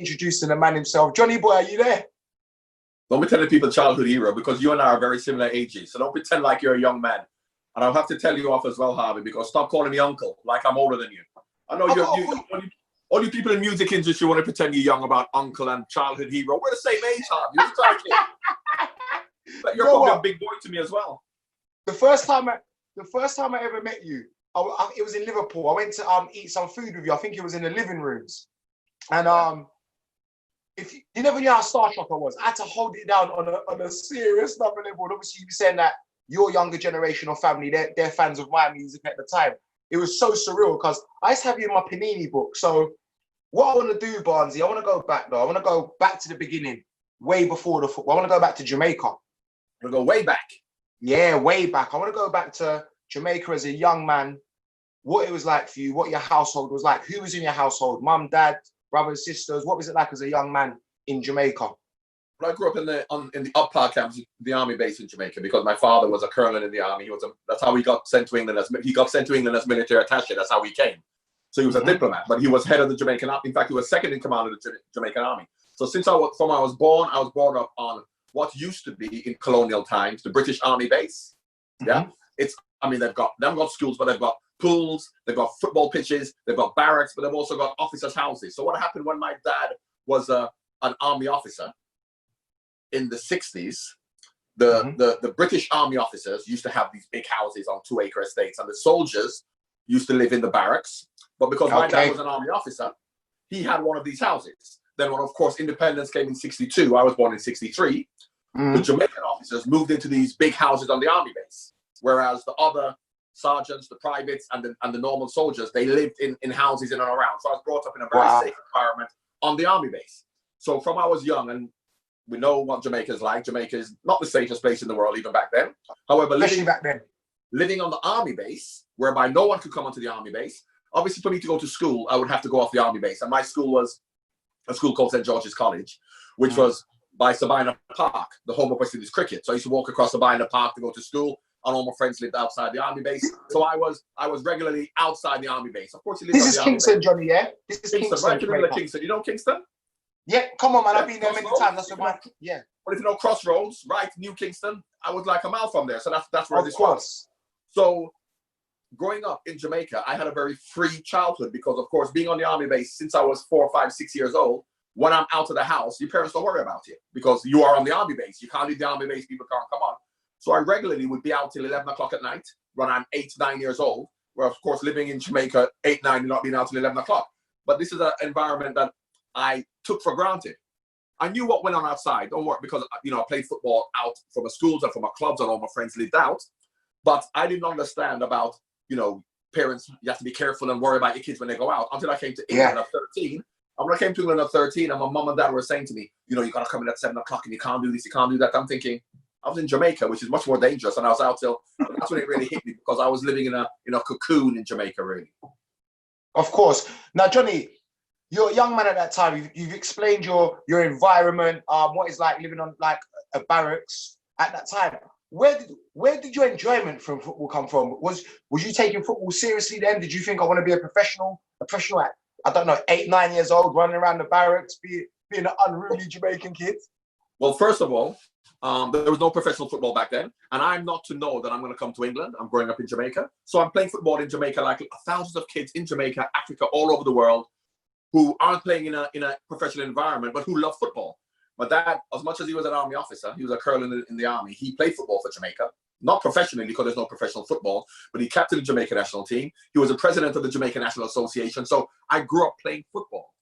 introducing the man himself. Johnny boy, are you there? Don't be telling people childhood hero because you and I are very similar ages. So don't pretend like you're a young man. And I'll have to tell you off as well, Harvey, because stop calling me uncle like I'm older than you. I know all you people in music industry want to pretend you're young about uncle and childhood hero. We're the same age, Harvey. But you're probably a big boy to me as well. The first time I ever met you, it was in Liverpool. I went to eat some food with you. I think it was in the living rooms. And if you never knew how starstruck I was, I had to hold it down on a serious level. And obviously, you were saying that your younger generation or family, they're fans of my music at the time. It was so surreal because I used to have you in my Panini book. So what I want to do, Barnesy, I want to go back though. I want to go back to the beginning, way before the football. I want to go back to Jamaica. I want to go way back. Yeah, way back. I want to go back to Jamaica as a young man, what it was like for you, what your household was like, who was in your household, mum, dad, brothers, sisters. What was it like as a young man in Jamaica? Well, I grew up in the Uppark campus, the army base in Jamaica, because my father was a colonel in the army. That's how he got sent to England as military attaché. That's how he came. So he was a diplomat, but he was head of the Jamaican army. In fact, he was second in command of the Jamaican army. So since I was born, I was brought up on what used to be in colonial times the British Army base. Yeah, they've got schools, but they've got pools, they've got football pitches, they've got barracks, but they've also got officers' houses. So what happened when my dad was an army officer in the 60s, the British army officers used to have these big houses on 2-acre estates, and the soldiers used to live in the barracks. But because my dad was an army officer, he had one of these houses. Then when, of course, independence came in 62, I was born in 63, the Jamaican officers moved into these big houses on the army base, whereas the other sergeants, the privates, and the normal soldiers, they lived in houses in and around. So I was brought up in a very safe environment on the army base. So from I was young, and we know what Jamaica is like. Jamaica is not the safest place in the world, even back then. However, living on the army base, whereby no one could come onto the army base, obviously for me to go to school, I would have to go off the army base. And my school was a school called St. George's College, which was by Sabina Park, the home of West Indies cricket. So I used to walk across Sabina Park to go to school, and all my friends lived outside the army base. So I was regularly outside the army base. Of course, this is Kingston, Johnny, yeah? This is Kingston, right? Kingston. You know Kingston? Yeah, come on, man. I've been there many times. That's what yeah. But if you know Crossroads, right, New Kingston, I was like a mile from there. So that's where this was. So growing up in Jamaica, I had a very free childhood because, of course, being on the army base since I was 4, 5, 6 years old, when I'm out of the house, your parents don't worry about you because you are on the army base. You can't leave the army base. People can't come on. So I regularly would be out till 11 o'clock at night when I'm 8, 9 years old, where, of course, living in Jamaica, 8, 9, you're not being out till 11 o'clock. But this is an environment that I took for granted. I knew what went on outside. Don't worry, because, I played football out from the schools and from my clubs, and all my friends lived out. But I didn't understand about, parents, you have to be careful and worry about your kids when they go out until I came to England at 13. And when I came to England at 13, and my mum and dad were saying to me, you got to come in at 7 o'clock and you can't do this, you can't do that. I'm thinking, I was in Jamaica, which is much more dangerous, and I was out till, that's when it really hit me, because I was living in a cocoon in Jamaica, really. Of course. Now, Johnny, you're a young man at that time. You've explained your environment, what it's like living on like a barracks at that time. Where did your enjoyment from football come from? Was you taking football seriously then? Did you think I want to be a professional at, I don't know, 8, 9 years old, running around the barracks, being an unruly Jamaican kid? Well, first of all, there was no professional football back then, and I'm not to know that I'm going to come to England. I'm growing up in Jamaica, so I'm playing football in Jamaica like thousands of kids in Jamaica, Africa, all over the world, who aren't playing in a professional environment, but who love football. My dad, as much as he was an army officer, he was a colonel in the army, he played football for Jamaica. Not professionally, because there's no professional football, but he captained the Jamaican national team. He was the president of the Jamaican National Association. So I grew up playing football,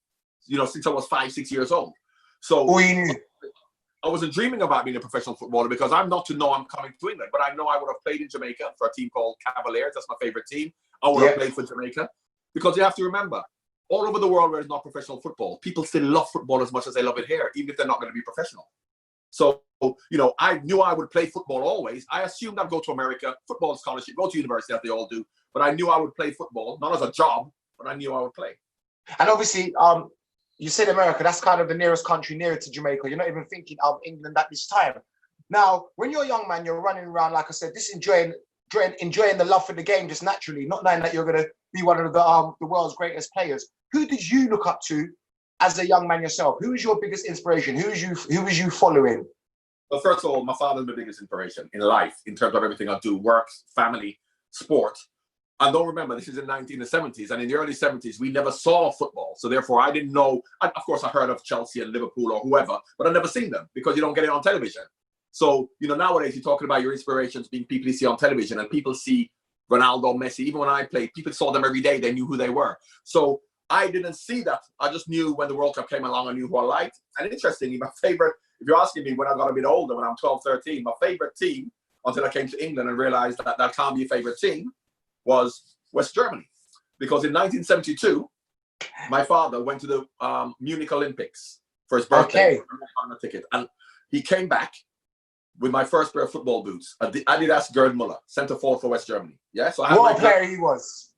since I was 5, 6 years old. So I wasn't dreaming about being a professional footballer, because I'm not to know I'm coming to England, but I know I would have played in Jamaica for a team called Cavaliers. That's my favorite team. I would have played for Jamaica, because you have to remember, all over the world where it's not professional football, people still love football as much as they love it here, even if they're not going to be professional. So, I knew I would play football always. I assumed I'd go to America, football scholarship, go to university as they all do. But I knew I would play football, not as a job, but I knew I would play. And obviously, you said America, that's kind of the nearest country nearer to Jamaica. You're not even thinking of England at this time. Now, when you're a young man, you're running around, like I said, just enjoying the love for the game just naturally, not knowing that you're going to be one of the world's greatest players. Who did you look up to as a young man yourself, who was your biggest inspiration? Who was you following? Well, first of all, my father's my biggest inspiration in life in terms of everything I do: work, family, sport. And don't remember, this is in 1970s, and in the early 70s, we never saw football. So therefore, I didn't know. Of course, I heard of Chelsea and Liverpool or whoever, but I never seen them because you don't get it on television. So, nowadays you're talking about your inspirations being people you see on television, and people see Ronaldo, Messi. Even when I played, people saw them every day. They knew who they were. So I didn't see that. I just knew when the World Cup came along, I knew who I liked. And interestingly, my favorite, if you're asking me when I got a bit older, when I'm 12, 13, my favorite team, until I came to England and realized that that can't be a favorite team, was West Germany. Because in 1972, my father went to the Munich Olympics for his birthday. Okay. On a ticket. And he came back with my first pair of football boots, Adidas Gerd Muller, centre forward for West Germany. Yeah, so I had what a player he was.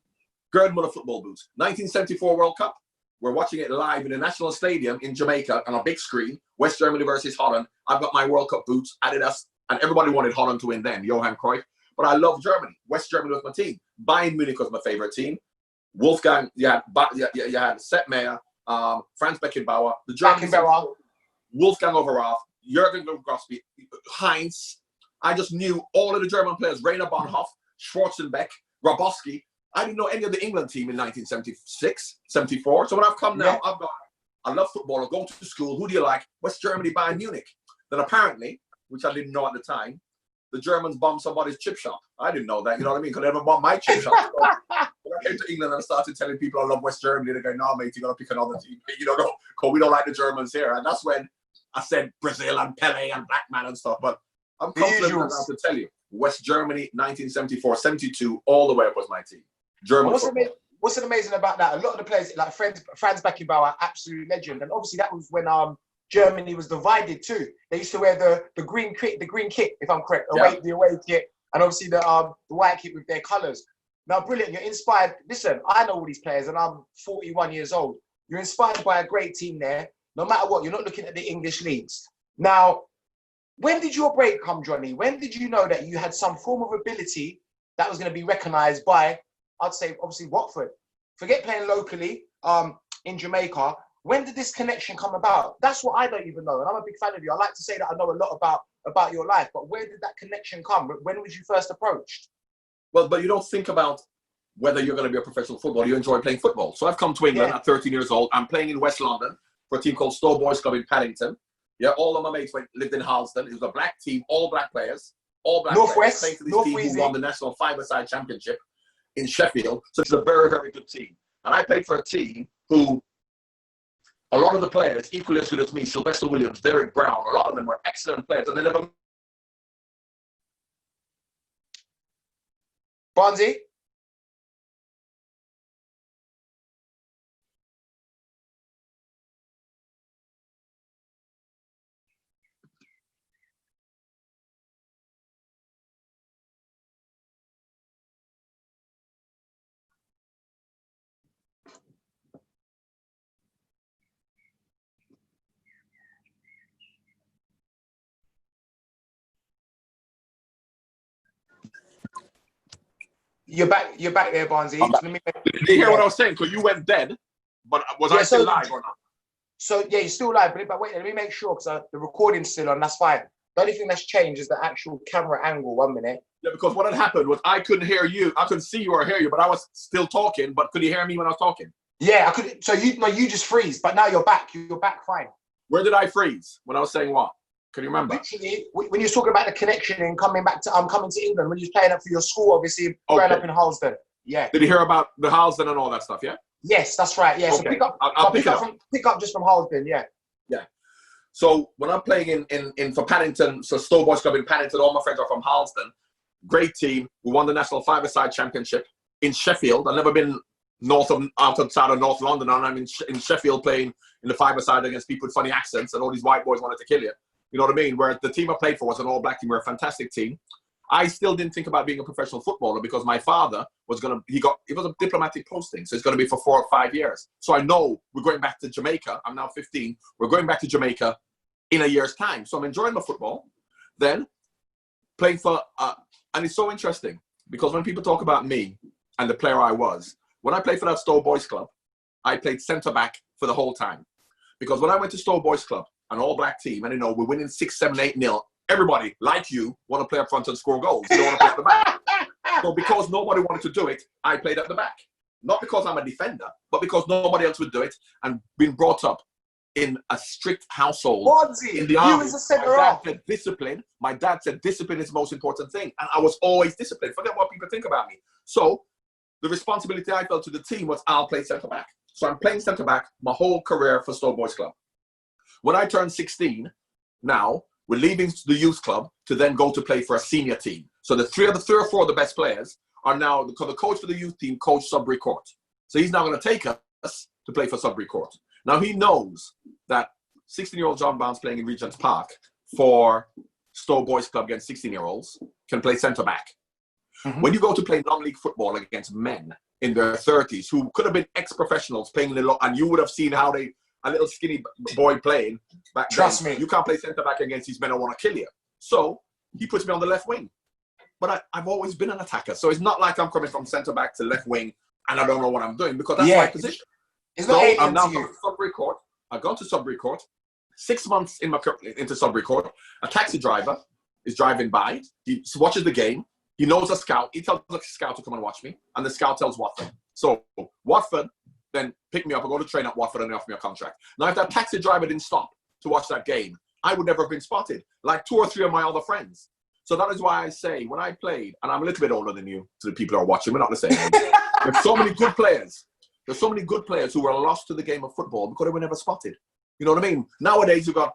Gerd Muller football boots. 1974 World Cup. We're watching it live in the National Stadium in Jamaica on a big screen. West Germany versus Holland. I've got my World Cup boots, Adidas, and everybody wanted Holland to win then, Johan Cruyff. But I love Germany. West Germany was my team. Bayern Munich was my favorite team. Wolfgang, you had Sepp Maier, Franz Beckenbauer, the Germans, Wolfgang Overath, Jürgen Grosby, Heinz. I just knew all of the German players, Rainer Bonhoff, Schwarzenbeck, Grabowski. I didn't know any of the England team in 1976, 74. So when I've come now, I love football. I go to school. Who do you like? West Germany, Bayern Munich. Then apparently, which I didn't know at the time, the Germans bombed somebody's chip shop. I didn't know that, you know what I mean? Because they never bombed my chip shop. So when I came to England and I started telling people I love West Germany, they go, no, mate, you got to pick another team. You don't know, because we don't like the Germans here. And that's when I said Brazil and Pele and Blackman and stuff. But I'm confident enough to tell you, West Germany, 1974, 72, all the way up was my team. German what's amazing about that? A lot of the players, like Franz Beckenbauer, absolute legend. And obviously that was when Germany was divided too. They used to wear the green kit, if I'm correct, the away kit, and obviously the white kit with their colours. Now, brilliant. You're inspired. Listen, I know all these players, and I'm 41 years old. You're inspired by a great team there. No matter what, you're not looking at the English leagues. Now, when did your break come, Johnny? When did you know that you had some form of ability that was going to be recognised by, I'd say, obviously, Watford? Forget playing locally in Jamaica. When did this connection come about? That's what I don't even know. And I'm a big fan of you. I like to say that I know a lot about your life. But where did that connection come? When was you first approached? Well, but you don't think about whether you're going to be a professional footballer. You enjoy playing football. So I've come to England at 13 years old. I'm playing in West London for a team called Stowe Boys Club in Paddington. Yeah, all of my mates lived in Harlesden. It was a black team, all black players. All black players playing for this team who won the National Five-a-Side Championship in Sheffield. So it's a very, very good team. And I played for a team who, a lot of the players, equally as good as me, Sylvester Williams, Derek Brown, a lot of them were excellent players. And they never... Bonzi? You're back there, Bonzi. Did you hear what I was saying? Because you went dead, but was I still live or not? So, yeah, you're still live, but wait, let me make sure, because the recording's still on, that's fine. The only thing that's changed is the actual camera angle. 1 minute. Yeah, because what had happened was I couldn't hear you. I couldn't see you or hear you, but I was still talking. But could you hear me when I was talking? Yeah, I could. So you just freeze, but now you're back. You're back fine. Where did I freeze when I was saying what? Can you remember? Literally, when you're talking about the connection and coming to England, when you're playing up for your school, obviously, growing up in Harlesden. Yeah. Did you hear about the Harlesden and all that stuff? Yeah. Yes, that's right. Yeah. Okay. So pick up just from Harlesden. Yeah. Yeah. So when I'm playing in for Paddington, so Stowe Boys Club in Paddington, all my friends are from Harlesden. Great team. We won the National Five-a-Side Championship in Sheffield. I've never been outside of North London, and I'm in Sheffield playing in the five-a-side against people with funny accents, and all these white boys wanted to kill you. You know what I mean? Where the team I played for was an all-black team. We're a fantastic team. I still didn't think about being a professional footballer because my father was it was a diplomatic posting, so it's going to be for 4 or 5 years. So I know we're going back to Jamaica. I'm now 15. We're going back to Jamaica in a year's time. So I'm enjoying my football. Then playing for, and it's so interesting because when people talk about me and the player I was, when I played for that Stowe Boys Club, I played centre-back for the whole time. Because when I went to Stowe Boys Club, an all-black team, and we're winning 6, 7, 8-0, everybody, like you, want to play up front and score goals. They don't want to play at the back. So because nobody wanted to do it, I played at the back. Not because I'm a defender, but because nobody else would do it, and been brought up in a strict household. In the army. My dad said discipline is the most important thing, and I was always disciplined. Forget what people think about me. So the responsibility I felt to the team was I'll play centre back. So I'm playing centre back my whole career for Stowe Boys Club. When I turned 16, now we're leaving the youth club to then go to play for a senior team. So the three or four of the best players are now, because the coach for the youth team coached Sudbury Court. So he's now going to take us to play for Sudbury Court. Now he knows that 16-year-old John Barnes playing in Regent's Park for Stowe Boys Club against 16-year-olds can play centre back. Mm-hmm. When you go to play non-league football against men in their 30s who could have been ex-professionals playing and you would have seen how a little skinny boy playing back then. Trust me. You can't play centre back against these men who want to kill you. So he puts me on the left wing. But I've always been an attacker. So it's not like I'm coming from centre back to left wing and I don't know what I'm doing, because that's my position. I'm now going to Sudbury Court. I've gone to Sudbury Court. 6 months into Sudbury Court, a taxi driver is driving by. He watches the game. He knows a scout. He tells the scout to come and watch me, and the scout tells Watford. So Watford then pick me up. I go to train at Watford, and they offer me a contract. Now, if that taxi driver didn't stop to watch that game, I would never have been spotted, like 2 or 3 of my other friends. So that is why I say, when I played, and I'm a little bit older than you, to the people who are watching, we're not the same age. There's so many good players. There's so many good players who were lost to the game of football because they were never spotted. You know what I mean? Nowadays, you've got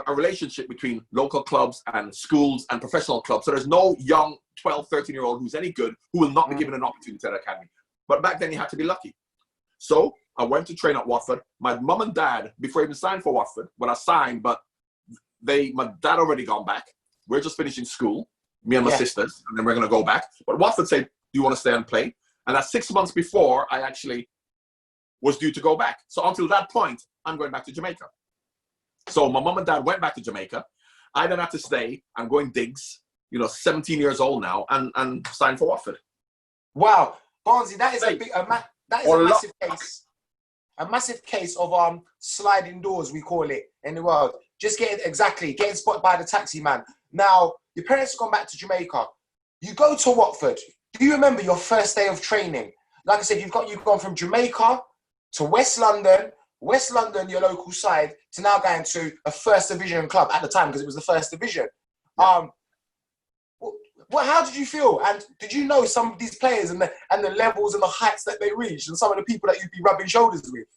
a relationship between local clubs and schools and professional clubs. So there's no young 12, 13-year-old who's any good who will not be given an opportunity at the academy. But back then, you had to be lucky. So I went to train at Watford. My mum and dad, before I even signed for Watford, when I signed, but my dad already gone back. We're just finishing school, me and my sisters, and then we're going to go back. But Watford said, do you want to stay and play? And that's 6 months before I actually was due to go back. So until that point, I'm going back to Jamaica. So my mum and dad went back to Jamaica. I then had to stay and go in digs, 17 years old now, and sign for Watford. Wow. Barnsley, that is a massive case. A massive case of sliding doors, we call it, in the world. Just getting spotted by the taxi man. Now, your parents have gone back to Jamaica. You go to Watford. Do you remember your first day of training? Like I said, you've gone from Jamaica to West London, your local side, to now going to a first division club at the time, because it was the first division. How did you feel? And did you know some of these players and the levels and the heights that they reached, and some of the people that you'd be rubbing shoulders with?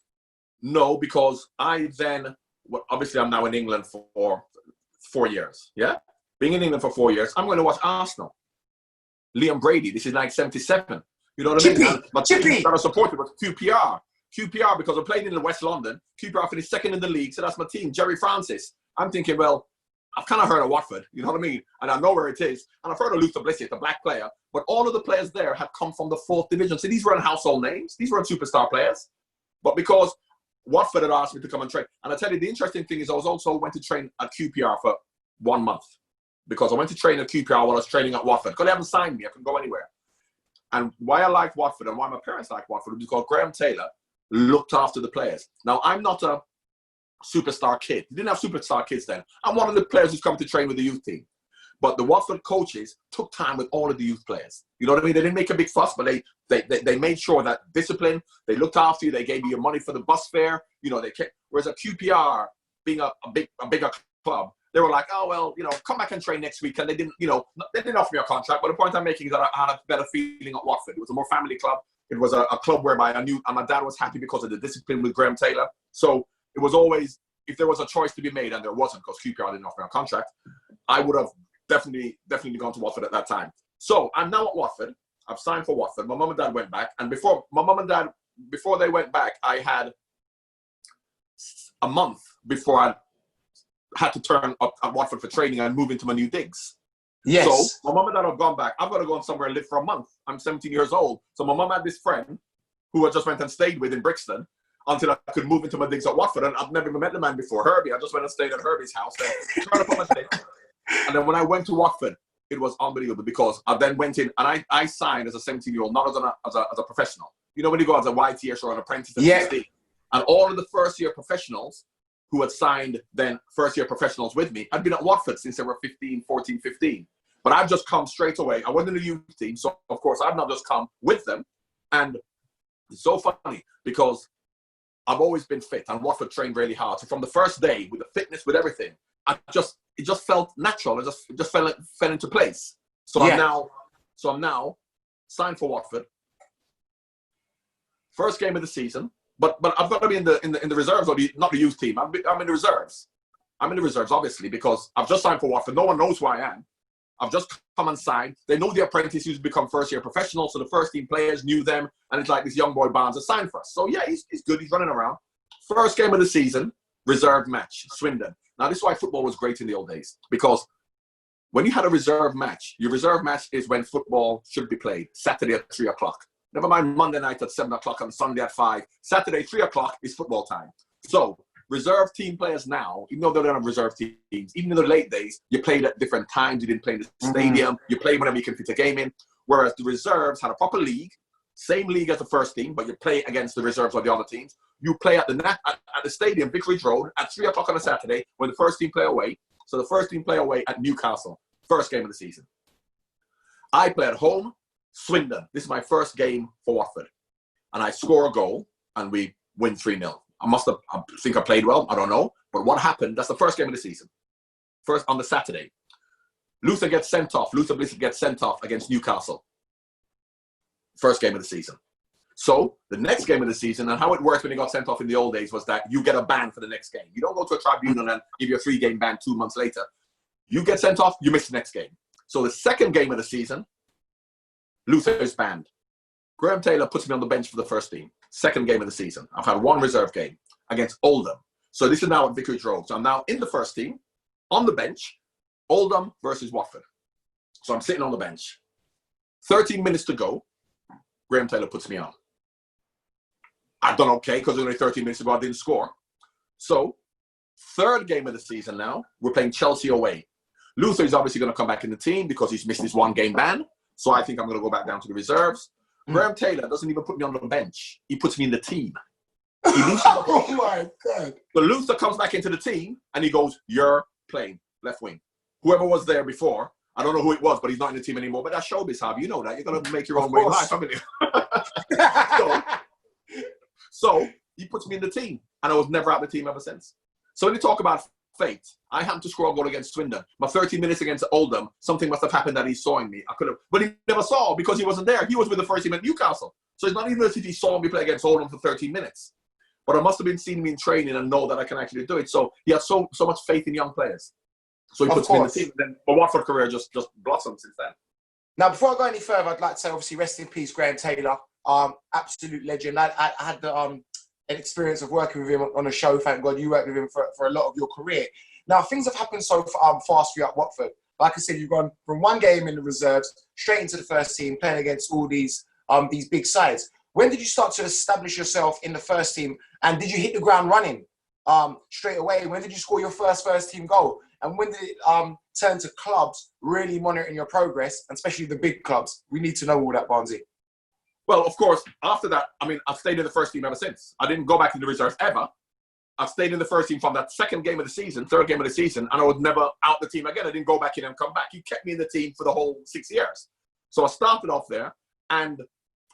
No, because obviously I'm now in England for 4 years. Yeah, being in England for 4 years, I'm going to watch Arsenal. Liam Brady, this is like 77. You know what I mean? My team that I supported was QPR. QPR, because I played in West London. QPR finished second in the league, so that's my team. Jerry Francis. I'm thinking, well, I've kind of heard of Watford, you know what I mean? And I know where it is. And I've heard of Luther Blissett, the black player. But all of the players there had come from the 4th division. So these weren't household names. These weren't superstar players. But because Watford had asked me to come and train. And I tell you, the interesting thing is I went to train at QPR for 1 month. Because I went to train at QPR while I was training at Watford. Because they haven't signed me. I couldn't go anywhere. And why I like Watford and why my parents like Watford was because Graham Taylor looked after the players. Now, I'm not a superstar kid. You didn't have superstar kids then. I'm one of the players who's come to train with the youth team. But the Watford coaches took time with all of the youth players. You know what I mean? They didn't make a big fuss, but they made sure that discipline, they looked after you, they gave you your money for the bus fare. They kept, whereas a QPR, being a bigger club, they were like, oh, well, come back and train next week. And they didn't offer me a contract. But the point I'm making is that I had a better feeling at Watford. It was a more family club. It was a club whereby I knew, and my dad was happy because of the discipline with Graham Taylor. So it was always, if there was a choice to be made, and there wasn't because QPR didn't offer me a contract, I would have definitely gone to Watford at that time. So I'm now at Watford. I've signed for Watford. My mum and dad went back. And before they went back, I had a month before I had to turn up at Watford for training and move into my new digs. Yes. So my mum and dad have gone back. I've got to go somewhere and live for a month. I'm 17 years old. So my mum had this friend who I just went and stayed with in Brixton until I could move into my digs at Watford. And I've never even met the man before, Harvey. I just went and stayed at Harvey's house. Turned up on my digs. And then when I went to Watford, it was unbelievable because I then went in and I signed as a 17-year-old, not as a professional. When you go as a YTS or an apprentice at 16. And all of the first-year professionals who had signed then first-year professionals with me had been at Watford since they were 14, 15. But I've just come straight away. I wasn't in the youth team, so of course I've not just come with them. And it's so funny because I've always been fit and Watford trained really hard. So from the first day, with the fitness, with everything, it just felt natural. It just fell into place. So I'm now signed for Watford. First game of the season, but I've got to be in the reserves, or not the youth team. I'm in the reserves. I'm in the reserves, obviously, because I've just signed for Watford. No one knows who I am. I've just come and signed. They know the apprentice who's become first-year professional, so the first-team players knew them, and it's like this young boy Barnes has signed for us. So, yeah, he's good. He's running around. First game of the season, reserve match, Swindon. Now, this is why football was great in the old days, because when you had a reserve match, your reserve match is when football should be played, Saturday at 3 o'clock. Never mind Monday night at 7 o'clock and Sunday at 5. Saturday, 3 o'clock is football time. So, reserve team players now, even though they don't have reserve teams, even in the late days, you played at different times. You didn't play in the stadium. You played whenever you can fit a game in. Whereas the reserves had a proper league, same league as the first team, but you play against the reserves of the other teams. You play at the stadium, Vicarage Road, at 3 o'clock on a Saturday when the first team play away. So the first team play away at Newcastle, first game of the season. I play at home, Swindon. This is my first game for Watford. And I score a goal, and we win 3-0. I think I played well. I don't know. But what happened, that's the first game of the season. First on the Saturday. Luther gets sent off. Luther Blissett gets sent off against Newcastle. First game of the season. So the next game of the season, and how it worked when he got sent off in the old days was that you get a ban for the next game. You don't go to a tribunal and give you a 3-game ban 2 months later. You get sent off, you miss the next game. So the second game of the season, Luther is banned. Graham Taylor puts me on the bench for the first team. Second game of the season. I've had one reserve game against Oldham. So this is now at Vicarage Road. So I'm now in the first team, on the bench, Oldham versus Watford. So I'm sitting on the bench. 13 minutes to go. Graham Taylor puts me on. I've done okay because only 13 minutes ago I didn't score. So third game of the season now, we're playing Chelsea away. Luther is obviously going to come back in the team because he's missed his 1-game ban. So I think I'm going to go back down to the reserves. Graham Taylor doesn't even put me on the bench. He puts me in the team. Oh, my God. So Luther comes back into the team, and he goes, you're playing left wing. Whoever was there before, I don't know who it was, but he's not in the team anymore. But that's showbiz, Harvey. You know that. You're going to make your own way in life, haven't you? So he puts me in the team, and I was never out of the team ever since. So when you talk about fate, I happened to score a goal against Swindon. My 13 minutes against Oldham, something must have happened that he saw in me. I could have, but he never saw because he wasn't there. He was with the first team at Newcastle. So it's not even as if he saw me play against Oldham for 13 minutes. But I must have been seeing me in training and know that I can actually do it. So he has so much faith in young players. So he puts me in the team. And then my Watford career just blossomed since then. Now, before I go any further, I'd like to say, obviously, rest in peace, Graham Taylor. Absolute legend. I had an experience of working with him on a show. Thank God you worked with him for a lot of your career. Now, things have happened so fast for you at Watford. Like I said, you've gone from one game in the reserves straight into the first team, playing against all these big sides. When did you start to establish yourself in the first team? And did you hit the ground running straight away? When did you score your first team goal? And when did it turn to clubs really monitoring your progress, and especially the big clubs? We need to know all that, Barnesy. Well, of course, after that, I mean, I've stayed in the first team ever since. I didn't go back to the reserves ever. I've stayed in the first team from that second game of the season, third game of the season, and I was never out the team again. I didn't go back in and come back. He kept me in the team for the whole 6 years. So I started off there, and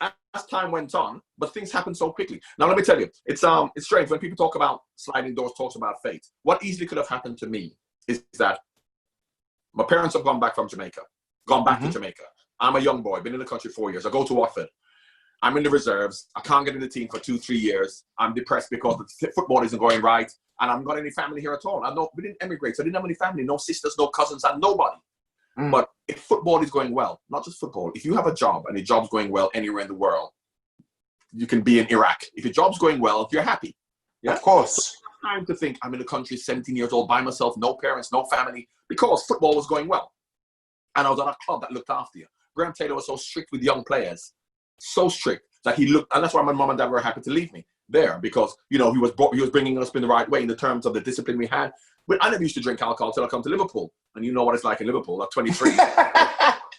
as time went on, but things happened so quickly. Now, let me tell you, it's strange when people talk about sliding doors, talks about fate. What easily could have happened to me is that my parents have gone back from Jamaica, to Jamaica. I'm a young boy, been in the country 4 years. I go to Watford. I'm in the reserves. I can't get in the team for 2-3 years. I'm depressed because the football isn't going right. And I haven't got any family here at all. We didn't emigrate, so I didn't have any family, no sisters, no cousins, and nobody. But if football is going well, not just football, if you have a job and your job's going well anywhere in the world, you can be in Iraq. If your job's going well, you're happy. Yeah? Of course. So time to think I'm in the country, 17 years old, by myself, no parents, no family, because football was going well. And I was at a club that looked after you. Graham Taylor was so strict with young players, so strict that he looked, and that's why my mom and dad were happy to leave me there, because, you know, he was bringing us in the right way in the terms of the discipline we had. But I never used to drink alcohol until I come to Liverpool. And you know what it's like in Liverpool at 23.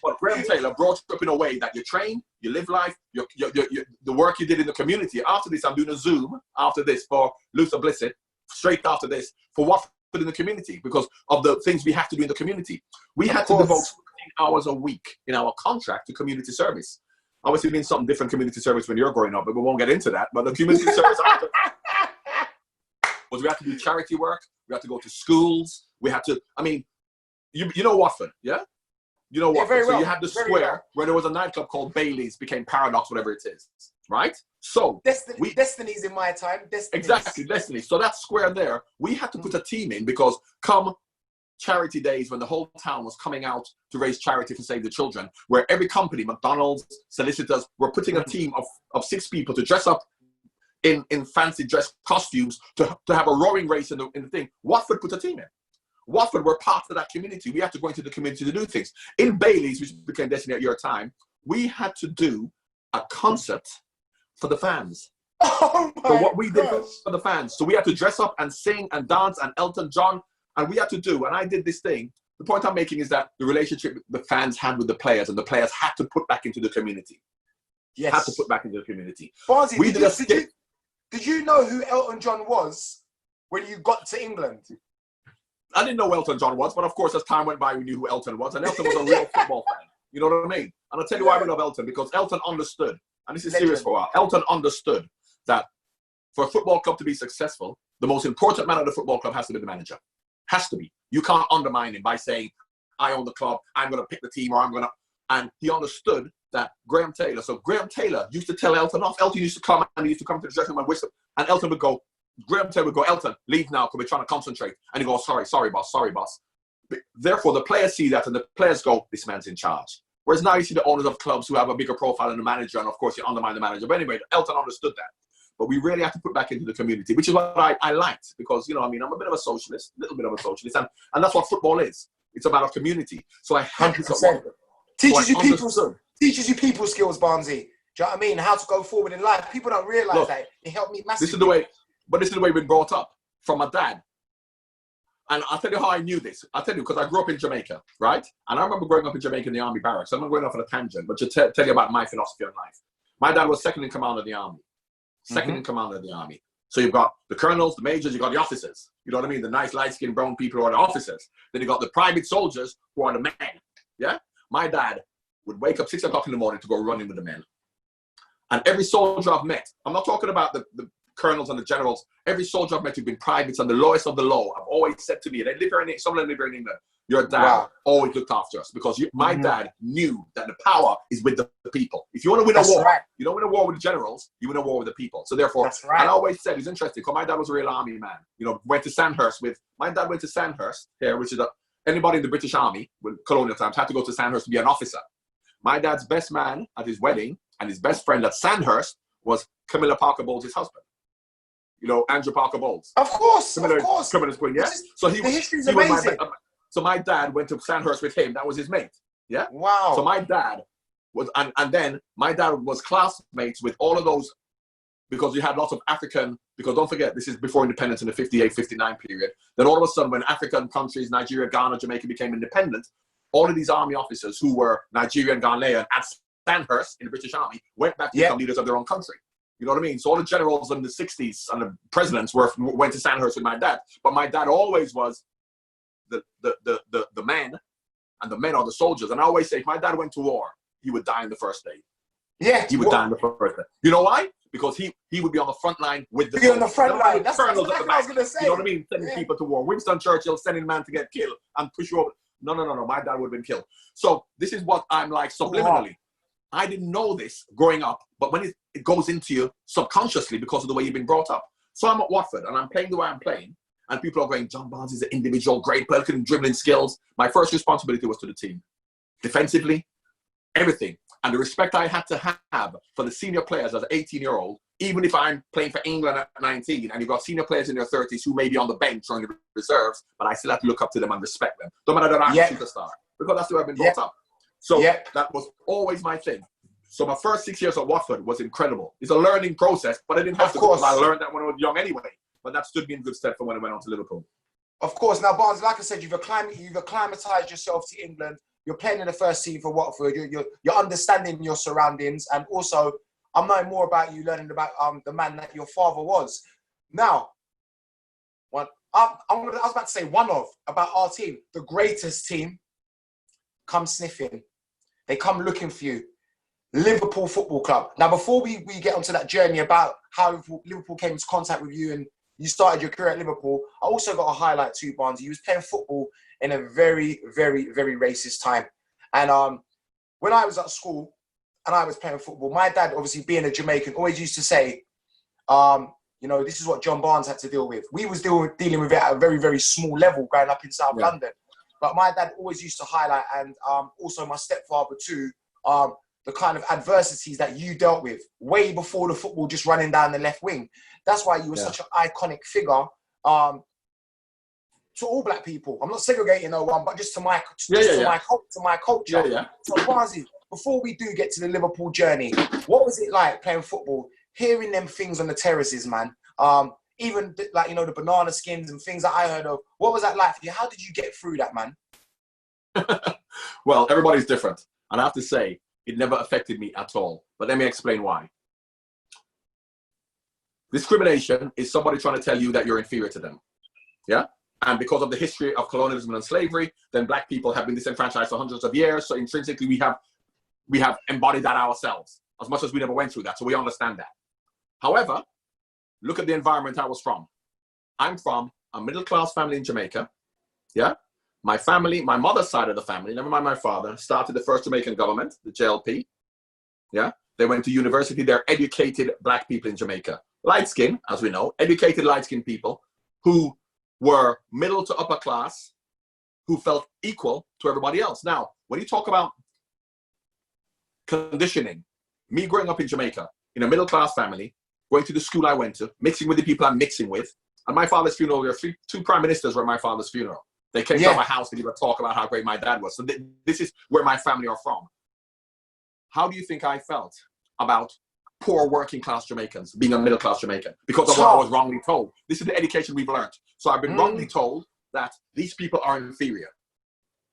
But Graham Taylor brought you up in a way that you train, you live life, the work you did in the community. After this, I'm doing a Zoom after this for Luther Blissett, straight after this, for what in the community, because of the things we have to do in the community. We had to devote 15 hours a week in our contract to community service. Obviously, it means something different community service when you're growing up, but we won't get into that. But the community service was we had to do charity work, we had to go to schools, we had to, I mean, you know Watford, yeah? You know Watford. Yeah, so you had the square where there was a nightclub called Bailey's, became Paradox, whatever it is, right? So Destiny's in my time. Exactly, Destiny. So that square there, we had to put a team in because come charity days when the whole town was coming out to raise charity for Save the Children, where every company, McDonald's, solicitors, were putting a team of 6 people to dress up in fancy dress costumes to have a rowing race in the thing. Watford put a team in. Watford were part of that community. We had to go into the community to do things. In Bailey's, which became Destiny at your time, we had to do a concert for the fans. Oh my So what we did gosh. for the fans. So we had to dress up and sing and dance and Elton John, and we had to do, and I did this thing. The point I'm making is that the relationship the fans had with the players, and the players had to put back into the community. Yes. Had to put back into the community. Barnsley, We did a skit. did you know who Elton John was when you got to England? I didn't know who Elton John was, but of course, as time went by, we knew who Elton was, and Elton was a real football fan. You know what I mean? And I'll tell you why we love Elton, because Elton understood, and this is serious for a while, Elton understood that for a football club to be successful, the most important man of the football club has to be the manager. Has to be. You can't undermine him by saying, I own the club, I'm going to pick the team, or I'm going to... And he understood that Graham Taylor, so Graham Taylor used to tell Elton off. Elton used to come and he used to come to the dressing room and whistle, and Elton would go, Graham Taylor would go, Elton, leave now because we're trying to concentrate. And he goes, sorry, boss. Therefore, the players see that and the players go, this man's in charge. Whereas now you see the owners of clubs who have a bigger profile than the manager, and of course you undermine the manager. But anyway, Elton understood that. But we really have to put back into the community, which is what I liked, because, you know, I mean, I'm a bit of a socialist, and that's what football is. It's about a community. So I had to... 100%. Teaches you people skills, Barnsley. Do you know what I mean? How to go forward in life. People don't realise that. It helped me massively. This is the way we've been brought up from my dad. And I'll tell you how I knew this. I'll tell you, because I grew up in Jamaica, right? And I remember growing up in Jamaica in the army barracks. I'm not going off on a tangent, but to tell you about my philosophy on life. My dad was second in command of the army. Second in command of the army. So you've got the colonels, the majors, you've got the officers. You know what I mean? The nice light-skinned brown people who are the officers. Then you've got the private soldiers who are the men. Yeah? My dad would wake up 6 o'clock in the morning to go running with the men. And every soldier I've met, I'm not talking about the colonels and the generals, every soldier I've met who've been privates and the lowest of the low, have always said to me, some of them live here in England, your dad always looked after us, because my dad knew that the power is with the people. If you want to win a war, you don't win a war with the generals, you win a war with the people. So therefore, and I always said, it's interesting, because my dad was a real army man. You know, my dad went to Sandhurst here, which is anybody in the British Army, with colonial times, had to go to Sandhurst to be an officer. My dad's best man at his wedding and his best friend at Sandhurst was Camilla Parker Bowles' husband. You know, Andrew Parker Bowles. Of course. Camilla's queen, yeah? So the history's amazing. So my dad went to Sandhurst with him. That was his mate. Yeah? Wow. So my dad was, and then my dad was classmates with all of those, because you had lots of African, because don't forget, this is before independence in the 58, 59 period. Then all of a sudden, when African countries, Nigeria, Ghana, Jamaica became independent, all of these army officers who were Nigerian, Ghanaian at Sandhurst in the British Army went back to become leaders of their own country. You know what I mean? So all the generals in the 60s and the presidents went to Sandhurst with my dad. But my dad always was the man, and the men are the soldiers. And I always say, if my dad went to war, he would die in the first day. Yeah. He would die in the first day. You know why? Because he would be on the front line with the soldiers. On the front line. That's what I was going to say. You know what I mean? Sending people to war. Winston Churchill sending man to get killed and push you over. No. My dad would have been killed. So this is what I'm like subliminally. I didn't know this growing up, but when it goes into you subconsciously because of the way you've been brought up. So I'm at Watford and I'm playing the way I'm playing, and people are going, John Barnes is an individual, great player, dribbling skills. My first responsibility was to the team. Defensively, everything. And the respect I had to have for the senior players as an 18-year-old, even if I'm playing for England at 19, and you've got senior players in their 30s who may be on the bench or in the reserves, but I still have to look up to them and respect them. No matter that I'm a superstar, because that's the way I've been brought up. So that was always my thing. So my first 6 years at Watford was incredible. It's a learning process, but I didn't have to. Because I learned that when I was young anyway. But that stood me in good stead for when I went on to Liverpool. Of course. Now, Barnes, like I said, you've acclimatized yourself to England. you're playing in the first team for Watford. You're understanding your surroundings, and also I'm knowing more about you, learning about the man that your father was. Now, I was about to say about our team, the greatest team, come sniffing. They come looking for you. Liverpool Football Club. Now, before we get onto that journey about how Liverpool came into contact with you and you started your career at Liverpool, I also got a highlight too, Barnes. You was playing football in a very, very, very racist time. And when I was at school and I was playing football, my dad, obviously being a Jamaican, always used to say, you know, this is what John Barnes had to deal with. We was dealing with it at a very, very small level growing up in South London. But my dad always used to highlight, and also my stepfather too, the kind of adversities that you dealt with way before the football just running down the left wing. That's why you were such an iconic figure to all black people. I'm not segregating no one, but just to my culture. So Barnesy, before we do get to the Liverpool journey, what was it like playing football, hearing them things on the terraces, man? Even like, you know, the banana skins and things that I heard of. What was that like for you? How did you get through that, man? Well, everybody's different. And I have to say, it never affected me at all. But let me explain why. Discrimination is somebody trying to tell you that you're inferior to them. Yeah? And because of the history of colonialism and slavery, then black people have been disenfranchised for hundreds of years. So intrinsically, we have embodied that ourselves, as much as we never went through that. So we understand that. However, look at the environment I was from. I'm from a middle-class family in Jamaica. Yeah? My family, my mother's side of the family, never mind my father, started the first Jamaican government, the JLP. Yeah? They went to university. They're educated black people in Jamaica. Light skin, as we know, educated light skinned people who were middle to upper class, who felt equal to everybody else. Now, when you talk about conditioning, me growing up in Jamaica, in a middle-class family, going to the school I went to, mixing with the people I'm mixing with, at my father's funeral, there were two prime ministers were at my father's funeral. They came to my house to give a talk about how great my dad was. So this is where my family are from. How do you think I felt about poor working class Jamaicans being a middle class Jamaican? Because of what I was wrongly told. This is the education we've learned. So I've been wrongly told that these people are inferior.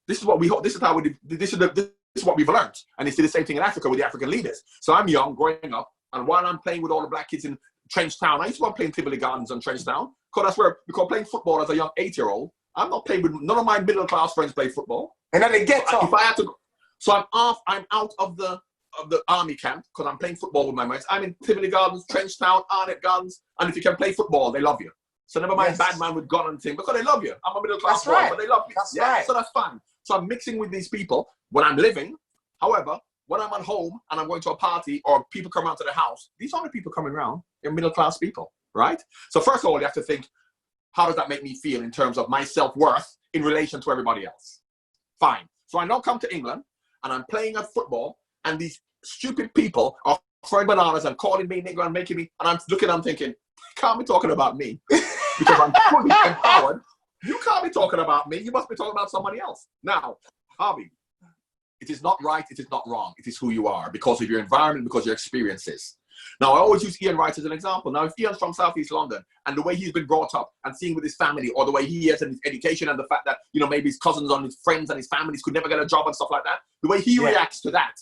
This is what we hope. This is what we've learned. And it's the same thing in Africa with the African leaders. So I'm young, growing up, and while I'm playing with all the black kids in Trenchtown, I used to go playing Tivoli Gardens and Trenchtown, because that's where, because playing football as a young 8-year-old, I'm not playing with, none of my middle class friends play football. And then they get tough. If I had to go, so I'm out of the army camp because I'm playing football with my mates. I'm in Tivoli Gardens, Trenchtown, Arnett Gardens, and if you can play football, they love you. So never mind bad man with gun and thing, because they love you. I'm a middle class boy, but they love me. That's right. So that's fine. So I'm mixing with these people when I'm living. However, when I'm at home and I'm going to a party or people come around to the house, these aren't the people coming around. They're middle class people, right? So first of all, you have to think, how does that make me feel in terms of my self-worth in relation to everybody else? Fine. So I now come to England and I'm playing at football and these stupid people are throwing bananas and calling me nigger and making me, and I'm looking, I'm thinking, you can't be talking about me because I'm fully empowered. You can't be talking about me. You must be talking about somebody else. Now, Harvey, it is not right. It is not wrong. It is who you are because of your environment, because of your experiences. Now, I always use Ian Wright as an example. Now, if Ian's from Southeast London and the way he's been brought up and seeing with his family, or the way he is in his education and the fact that, you know, maybe his cousins and his friends and his families could never get a job and stuff like that, the way he reacts to that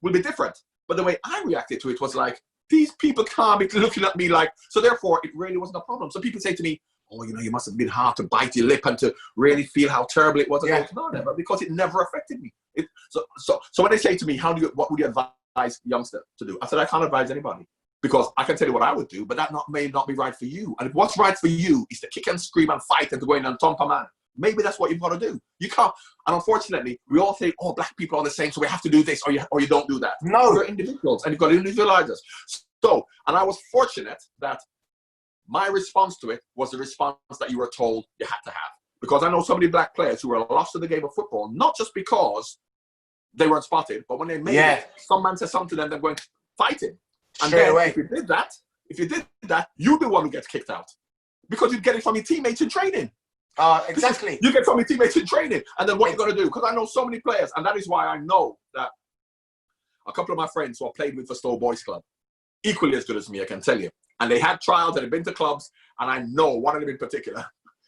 will be different. But the way I reacted to it was like, these people can't be looking at me like, so therefore it really wasn't a problem. So people say to me, oh, you know, you must have been hard to bite your lip and to really feel how terrible it was. No, never, because it never affected me. So when they say to me, what would you advise youngster to do? I said, I can't advise anybody because I can tell you what I would do, but that may not be right for you. And if what's right for you is to kick and scream and fight and to go in and thump a man, maybe that's what you've got to do. You can't. And unfortunately, we all think, oh, black people are the same, so we have to do this or you don't do that. No. You're individuals and you've got to individualize us. So, and I was fortunate that my response to it was the response that you were told you had to have. Because I know so many black players who were lost to the game of football, not just because they weren't spotted, but when they made it, some man said something to them, they're going fighting. And straight then away. if you did that, you're the one who gets kicked out. Because you get it from your teammates in training. Exactly. You get it from your teammates in training. And then what you're going to do? Because I know so many players, and that is why I know that a couple of my friends who I played with for Stowe Boys Club, equally as good as me, I can tell you. And they had trials and had been to clubs, and I know one of them in particular,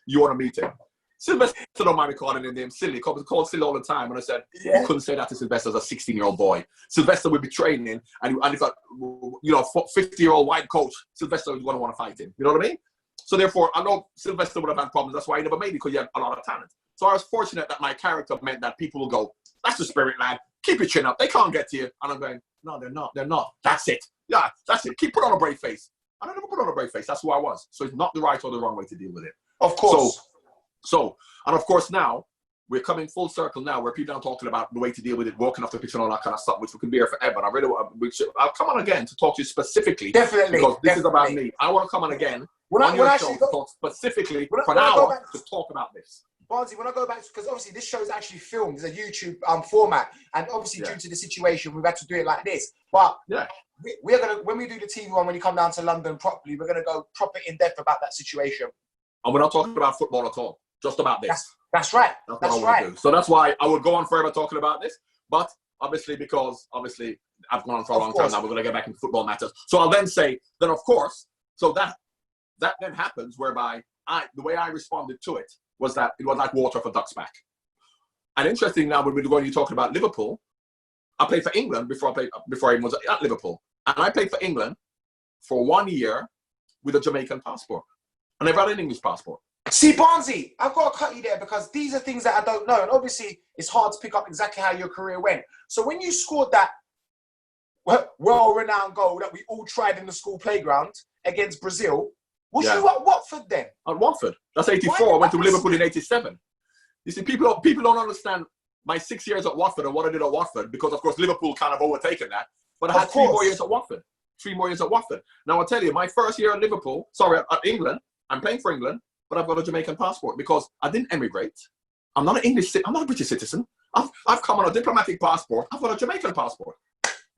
you want to meet him. Sylvester don't mind me calling him name silly, because it's called silly all the time. And I said, you couldn't say that to Sylvester as a 16-year-old boy. Sylvester would be training, and if a 50-year-old white coach, Sylvester was going to want to fight him. You know what I mean? So therefore, I know Sylvester would have had problems. That's why he never made it, because he had a lot of talent. So I was fortunate that my character meant that people will go, that's the spirit, lad. Keep your chin up. They can't get to you. And I'm going, no, they're not. They're not. That's it. Yeah, that's it. Put on a brave face. And I never put on a brave face. That's who I was. So it's not the right or the wrong way to deal with it. Of course. And of course now, we're coming full circle now where people are talking about the way to deal with it, walking off the pitch and all that kind of stuff, which we can be here forever. And I'll come on again to talk to you specifically. Definitely. Because this is about me. I want to come on again to talk specifically for an hour to talk about this. Barnsley, when I go back, because obviously this show is actually filmed, it's a YouTube format, and obviously due to the situation, we've had to do it like this. But we're gonna, when we do the TV one, when you come down to London properly, we're gonna go proper in depth about that situation. And we're not talking about football at all, just about this. That's right. That's right. Do. So that's why I would go on forever talking about this. But obviously, because I've gone on for a long time now, we're gonna get back into football matters. So I'll then say, then of course, so that then happens whereby the way I responded to it was that it was like water for ducks back. And interesting now, when you're talking about Liverpool, I played for England before I even was at Liverpool. And I played for England for 1 year with a Jamaican passport. And I've had an English passport. See, Barnsley, I've got to cut you there because these are things that I don't know. And obviously, it's hard to pick up exactly how your career went. So when you scored that well-renowned goal that we all tried in the school playground against Brazil, was you at Watford then? At Watford. That's 84. I went to Liverpool in 87. You see, people don't understand my 6 years at Watford and what I did at Watford because, of course, Liverpool kind of overtaken that. But I had 3 more years at Watford. 3 more years at Watford. Now, I'll tell you, my first year at Liverpool, at England, I'm playing for England, but I've got a Jamaican passport because I didn't emigrate. I'm not a British citizen. I've come on a diplomatic passport. I've got a Jamaican passport.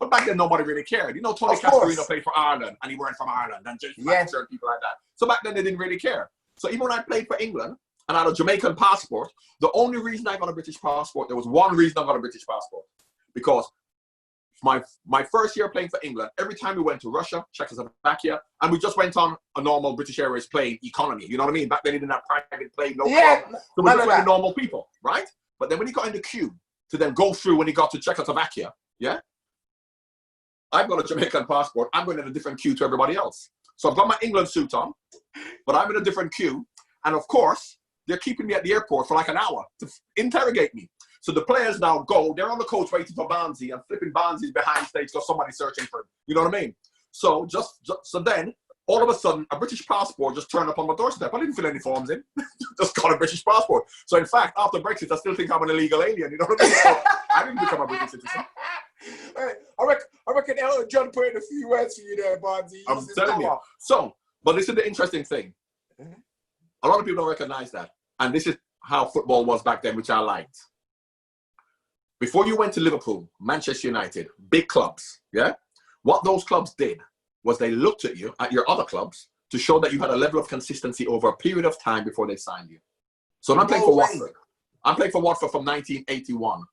But back then, nobody really cared. You know, Tony Cascarino played for Ireland, and he weren't from Ireland, and James Baxter and people like that. So back then, they didn't really care. So even when I played for England, and I had a Jamaican passport, the only reason I got a British passport, there was one reason I got a British passport. Because my first year playing for England, every time we went to Russia, Czechoslovakia, and we just went on a normal British Airways plane economy. You know what I mean? Back then, they didn't have private plane, no problem. So we just went to normal people, right? But then when you got in the queue to then go through when you got to Czechoslovakia, I've got a Jamaican passport. I'm going in a different queue to everybody else. So I've got my England suit on, but I'm in a different queue. And of course, they're keeping me at the airport for like an hour to interrogate me. So the players now go, they're on the coach waiting for Barnsley and flipping Barnsley's behind stage because somebody's searching for him. You know what I mean? So so then, all of a sudden, a British passport just turned up on my doorstep. I didn't fill any forms in. Just got a British passport. So in fact, after Brexit, I still think I'm an illegal alien. You know what I mean? So I didn't become a British citizen. I reckon Elton John put in a few words for you there, Barnsley. I'm telling you. So, but this is the interesting thing. A lot of people don't recognize that. And this is how football was back then, which I liked. Before you went to Liverpool, Manchester United, big clubs, what those clubs did was they looked at you, at your other clubs, to show that you had a level of consistency over a period of time before they signed you. So I'm playing for Watford. I'm playing for Watford from 1981.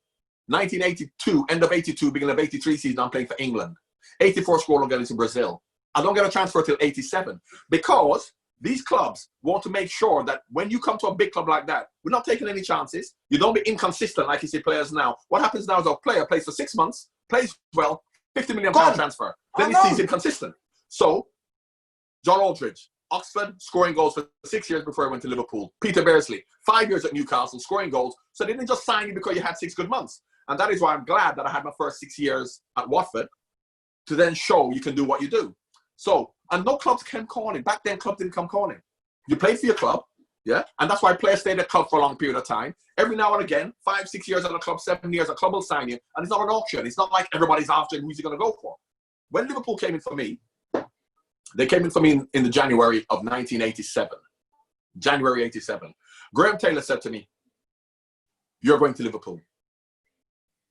1982, end of 82, beginning of 83 season, I'm playing for England. 84 score, I'm getting to Brazil. I don't get a transfer till 87 because these clubs want to make sure that when you come to a big club like that, we're not taking any chances. You don't be inconsistent like you see players now. What happens now is a player plays for 6 months, plays well, £50 million transfer. Then he sees inconsistent. So, John Aldridge, Oxford, scoring goals for 6 years before I went to Liverpool. Peter Beardsley, 5 years at Newcastle, scoring goals. So they didn't just sign you because you had 6 good months. And that is why I'm glad that I had my first 6 years at Watford to then show you can do what you do. So, and no clubs came calling. Back then, clubs didn't come calling. You played for your club, and that's why players stayed at club for a long period of time. Every now and again, 5, 6 years at a club, 7 years, a club will sign you, and it's not an auction. It's not like everybody's after who's he going to go for. When Liverpool came in for me, they came in for me in the January of 1987. January 87. Graham Taylor said to me, "You're going to Liverpool."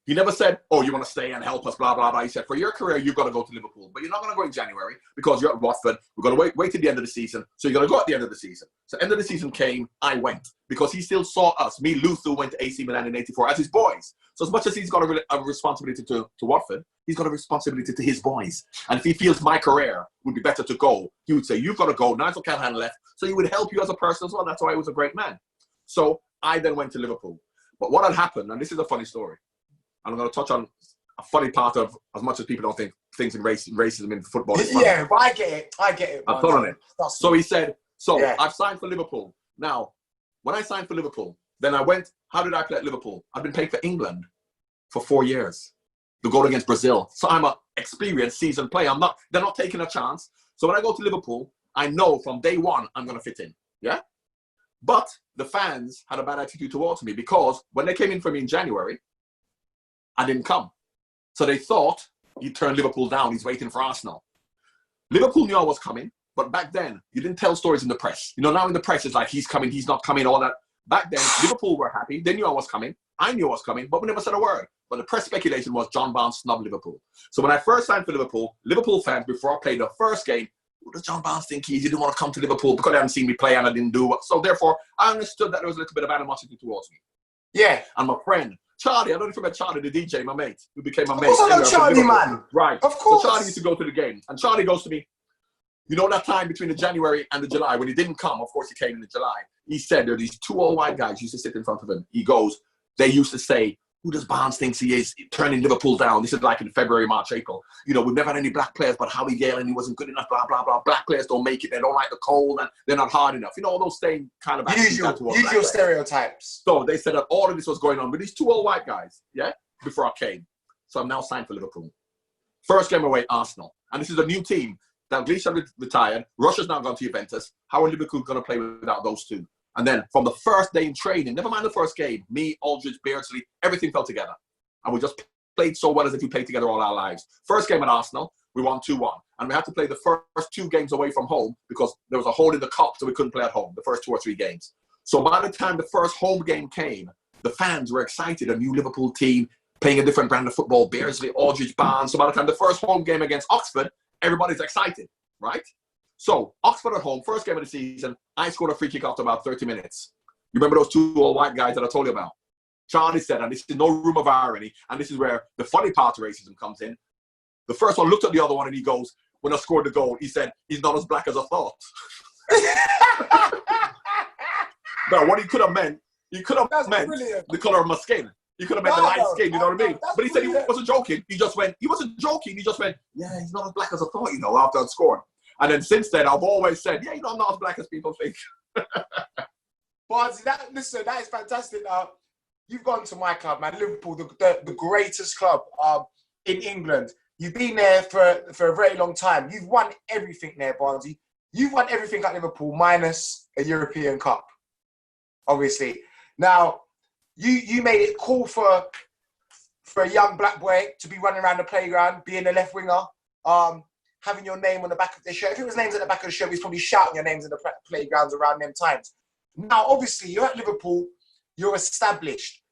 He never said, "Oh, you want to stay and help us, blah, blah, blah." He said, "For your career, you've got to go to Liverpool. But you're not going to go in January because you're at Watford. We're going to wait till the end of the season. So you're going to go at the end of the season." So end of the season came, I went. Because he still saw us. Me, Luther, went to AC Milan in 84 as his boys. So as much as he's got a responsibility to Watford, he's got a responsibility to his boys. And if he feels my career would be better to go, he would say, "You've got to go. Nigel Callahan left." So he would help you as a person as well. That's why he was a great man. So I then went to Liverpool. But what had happened, and this is a funny story, and I'm going to touch on a funny part of, as much as people don't think things in racism in football is funny. Yeah, but I get it. I've thought on it. So he said, Yeah. I've signed for Liverpool. Now, when I signed for Liverpool, then I went, how did I play at Liverpool? I've been playing for England for 4 years. The goal against Brazil. So I'm an experienced seasoned player. They're not taking a chance. So when I go to Liverpool, I know from day one I'm going to fit in. Yeah? But the fans had a bad attitude towards me because when they came in for me in January, I didn't come. So they thought he'd turn Liverpool down. He's waiting for Arsenal. Liverpool knew I was coming, but back then, you didn't tell stories in the press. You know, now in the press, it's like, he's coming, he's not coming, all that. Back then, Liverpool were happy. They knew I was coming. I knew I was coming, but we never said a word. But the press speculation was John Barnes snubbed Liverpool. So when I first signed for Liverpool, Liverpool fans, before I played the first game, who does John Barnes think he is? He didn't want to come to Liverpool because they hadn't seen me play and I didn't do it. So therefore, I understood that there was a little bit of animosity towards me. Yeah. And my friend, Charlie, I don't know if you met Charlie, the DJ, my mate, who became my mate. Of course I know Charlie, man. Right. Of course. So Charlie used to go to the game. And Charlie goes to me, you know that time between the January and the July, when he didn't come, of course he came in the July. He said there are these two old white guys used to sit in front of him. He goes, they used to say, who does Barnes thinks he is, turning Liverpool down? This is like in February, March, April. You know, we've never had any black players, but Harvey and he wasn't good enough, blah, blah, blah. Black players don't make it. They don't like the cold and they're not hard enough. You know, all those same kind of usual stereotypes. So they said that all of this was going on with these two old white guys, yeah, before I came. So I'm now signed for Liverpool. First game away, Arsenal. And this is a new team. Dalglish retired. Russia's now gone to Juventus. How are Liverpool going to play without those two? And then from the first day in training, never mind the first game, me, Aldridge, Beardsley, everything fell together. And we just played so well as if we played together all our lives. First game at Arsenal, we won 2-1. And we had to play the first 2 games away from home because there was a hole in the cup, so we couldn't play at home, the first 2 or 3 games. So by the time the first home game came, the fans were excited. A new Liverpool team playing a different brand of football, Beardsley, Aldridge, Barnes. So by the time the first home game against Oxford, everybody's excited, right? So, Oxford at home, first game of the season, I scored a free kick after about 30 minutes. You remember those 2 old white guys that I told you about? Charlie said, and this is no room of irony, and this is where the funny part of racism comes in. The first one looked at the other one and he goes, when I scored the goal, he said, he's not as black as I thought. Now, what he could have meant, brilliant. The color of my skin. He could have meant the light skin, you know what I mean? But he said he wasn't joking. He wasn't joking. He just went, yeah, he's not as black as I thought, you know, after I'd scored. And then since then, I've always said, yeah, you know, I'm not as black as people think. But that is fantastic. You've gone to my club, man, Liverpool, the greatest club in England. You've been there for a very long time. You've won everything there, Barnesy. You've won everything at Liverpool minus a European Cup, obviously. Now, you made it cool for a young black boy to be running around the playground, being a left winger, having your name on the back of the shirt. If it was names at the back of the shirt, he's probably shouting your names in the playgrounds around them times. Now, obviously, you're at Liverpool, you're established.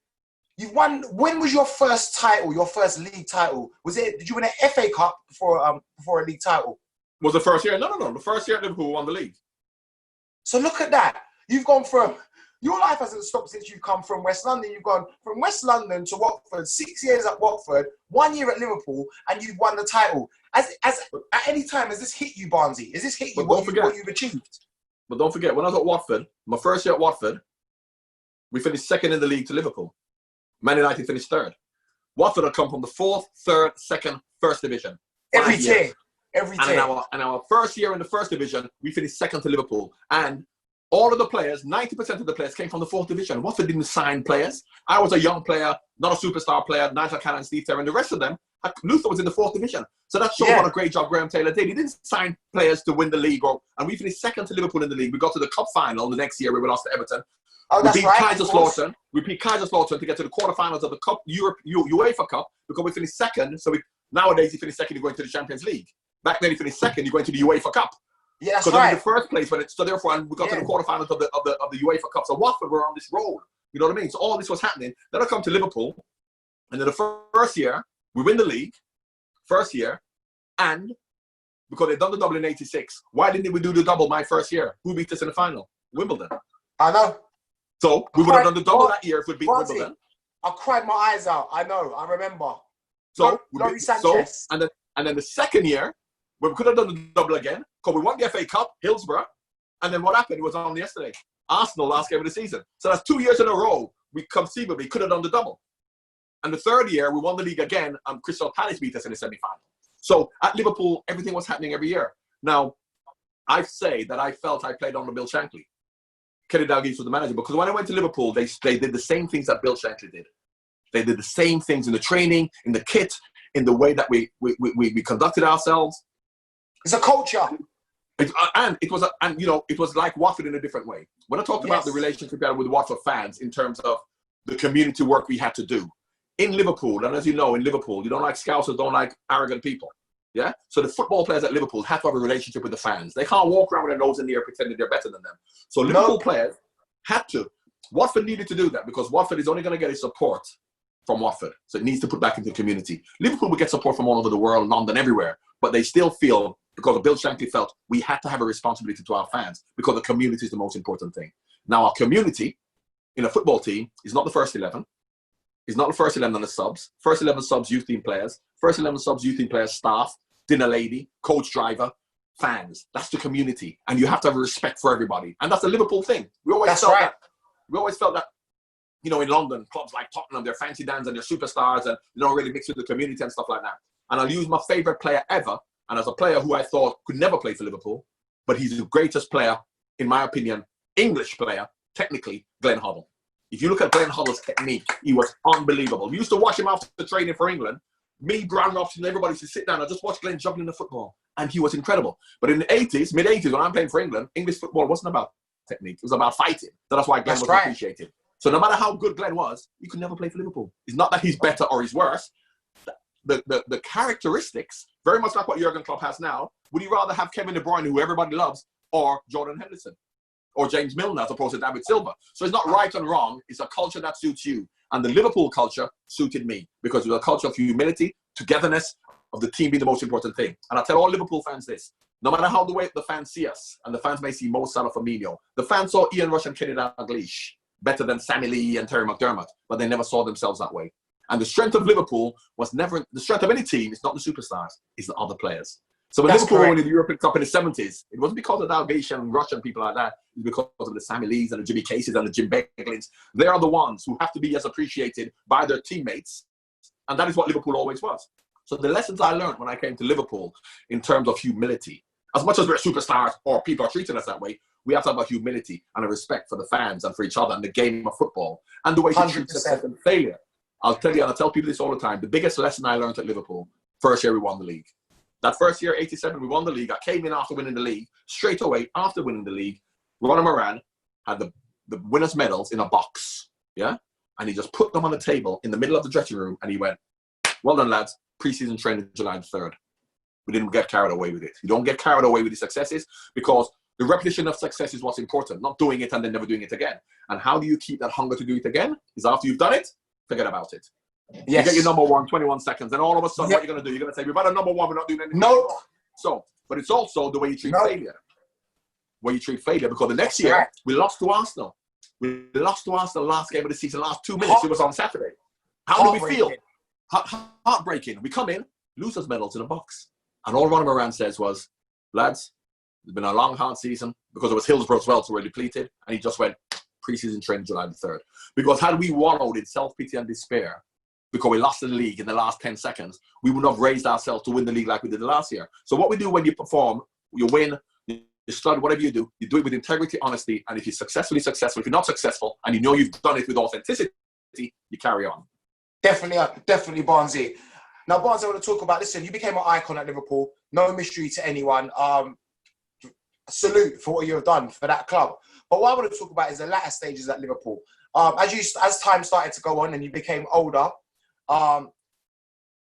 You've won. When was your first title, your first league title? Did you win an FA Cup before a league title? Was the first year? No. The first year at Liverpool won the league. So look at that. You've gone from, your life hasn't stopped since you've come from West London. You've gone from West London to Watford, 6 years at Watford, 1 year at Liverpool, and you've won the title. At any time, has this hit you, Barnesy? Has this hit you, what you've achieved? But don't forget, when I was at Watford, my first year at Watford, we finished second in the league to Liverpool. Man United finished third. Watford had come from the 4th, 3rd, 2nd, 1st division. Every team. And our first year in the 1st division, we finished second to Liverpool. And all of the players, 90% of the players came from the 4th division. Watford didn't sign players. I was a young player, not a superstar player, Nigel Cannon, Steve Terry, and the rest of them, Luther was in the 4th division. So that shows what a great job Graham Taylor did. He didn't sign players to win the league, and we finished second to Liverpool in the league. We got to the cup final the next year where we lost to Everton. Oh, that's right. We beat Kaiserslautern to get to the quarterfinals of the Cup, UEFA Cup, because we finished second. So nowadays, you finish second, you're going to the Champions League. Back then, you finished second, you're going to the UEFA Cup. Yeah, that's right. In the first place, so therefore, we got to the quarterfinals of the UEFA Cup. So Watford were on this roll. You know what I mean? So all this was happening. Then I come to Liverpool, and then the first year, we win the league. First year, and because they'd done the double in '86, why didn't we do the double my first year? Who beat us in the final? Wimbledon. I know. So we would have done the double that year if we beat Wimbledon. I cried my eyes out. I know. I remember. So, Sanchez. And then the second year, we could have done the double again because we won the FA Cup, Hillsborough. And then what happened? It was on yesterday. Arsenal last game of the season. So that's 2 years in a row we conceivably could have done the double. And the third year, we won the league again, and Crystal Palace beat us in the semi-final. So at Liverpool, everything was happening every year. Now, I say that I felt I played under Bill Shankly. Kenny Dalglish was the manager, because when I went to Liverpool, they did the same things that Bill Shankly did. They did the same things in the training, in the kit, in the way that we conducted ourselves. It's a culture. It was like Watford in a different way. When I talked about the relationship we had with Watford fans in terms of the community work we had to do, in Liverpool, and as you know, in Liverpool, you don't like scousers, don't like arrogant people. Yeah? So the football players at Liverpool have to have a relationship with the fans. They can't walk around with their nose in the air pretending they're better than them. So Liverpool players had to. Watford needed to do that, because Watford is only going to get its support from Watford. So it needs to put back into the community. Liverpool will get support from all over the world, London, everywhere. But they still feel, because Bill Shankly felt, we had to have a responsibility to our fans, because the community is the most important thing. Now, our community in a football team is not the first 11. It's not the first 11 on the subs. First 11 subs, youth team players. First 11 subs, youth team players, staff, dinner lady, coach driver, fans. That's the community. And you have to have respect for everybody. And that's a Liverpool thing. We always felt that, you know, in London, clubs like Tottenham, they're fancy dans and they're superstars and they don't really mix with the community and stuff like that. And I'll use my favorite player ever. And as a player who I thought could never play for Liverpool, but he's the greatest player, in my opinion, English player, technically, Glenn Hoddle. If you look at Glenn Hoddle's technique, he was unbelievable. We used to watch him after training for England. Me, Brian Robson, everybody used to sit down and just watch Glenn juggling the football. And he was incredible. But in the 80s, mid-80s, when I'm playing for England, English football wasn't about technique. It was about fighting. So that's why Glenn was appreciated. So no matter how good Glenn was, he could never play for Liverpool. It's not that he's better or he's worse. The characteristics, very much like what Jurgen Klopp has now, would he rather have Kevin De Bruyne, who everybody loves, or Jordan Henderson? Or James Milner as opposed to David Silva. So it's not right and wrong. It's a culture that suits you. And the Liverpool culture suited me, because it was a culture of humility, togetherness, of the team being the most important thing. And I tell all Liverpool fans this: no matter how the way the fans see us, and the fans may see Mo Salah, Firmino, the fans saw Ian Rush and Kenny Dalglish better than Sammy Lee and Terry McDermott, but they never saw themselves that way. And the strength of Liverpool was never, the strength of any team is not the superstars, it's the other players. So when Liverpool won the European Cup in the 70s, it wasn't because of Dalglish and Rush and people like that. It was because of the Sammy Lees and the Jimmy Cases and the Jim Beglins. They are the ones who have to be as appreciated by their teammates. And that is what Liverpool always was. So the lessons I learned when I came to Liverpool in terms of humility, as much as we're superstars or people are treating us that way, we have to have a humility and a respect for the fans and for each other and the game of football and the way to treat success and failure. I'll tell you, and I tell people this all the time, the biggest lesson I learned at Liverpool, first year we won the league. That first year, 87, we won the league. I came in after winning the league. Straight away, after winning the league, Ronald Moran had the winners' medals in a box, yeah? And he just put them on the table in the middle of the dressing room, and he went, well done, lads. Pre-season training July the 3rd. We didn't get carried away with it. You don't get carried away with the successes, because the repetition of success is what's important, not doing it and then never doing it again. And how do you keep that hunger to do it again? Is after you've done it, forget about it. Yes. You get your number one, 21 seconds, and all of a sudden, what are you going to do? You're going to say, we've had a number one, we're not doing anything. No. So, but it's also the way you treat failure. Where you treat failure, because the next year, we lost to Arsenal. We lost to Arsenal last game of the season, last 2 minutes. It was on Saturday. How do we feel? Heartbreaking. We come in, losers' medals in a box. And all Ronald Moran says was, lads, it's been a long, hard season, because it was Hillsborough as well, so we're depleted. And he just went, pre-season training July the 3rd. Because had we wallowed in self-pity and despair, because we lost the league in the last 10 seconds, we would not have raised ourselves to win the league like we did the last year. So what we do when you perform, you win, you study, whatever you do it with integrity, honesty, and if you're successful. If you're not successful, and you know you've done it with authenticity, you carry on. Definitely, Barnesy. Now, Barnes, I want to talk about, listen, you became an icon at Liverpool. No mystery to anyone. Salute for what you have done for that club. But what I want to talk about is the latter stages at Liverpool. As time started to go on and you became older,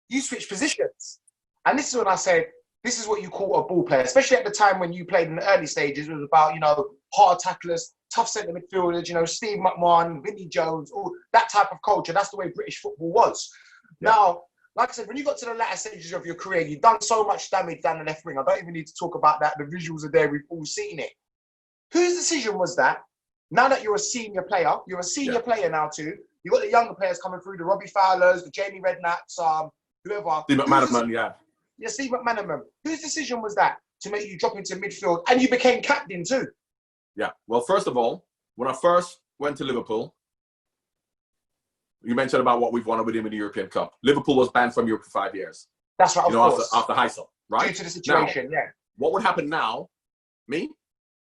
you switched positions. And this is when I said, this is what you call a ball player, especially at the time when you played in the early stages. It was about, hard tacklers, tough centre midfielders, Steve McMahon, Vinnie Jones, all that type of culture. That's the way British football was. Yeah. Now, like I said, when you got to the latter stages of your career, you've done so much damage down the left wing. I don't even need to talk about that. The visuals are there. We've all seen it. Whose decision was that? Now that you're a senior player, player now too. You've got the younger players coming through, the Robbie Fowlers, the Jamie Redknapps, whoever. Steve McManaman, yeah. Yeah, Steve McManaman. Whose decision was that to make you drop into midfield? And you became captain too. Yeah. Well, first of all, when I first went to Liverpool, you mentioned about what we've won with him in the European Cup. Liverpool was banned from Europe for 5 years. That's right, of course. After Heysel, right? Due to the situation, now, what would happen now,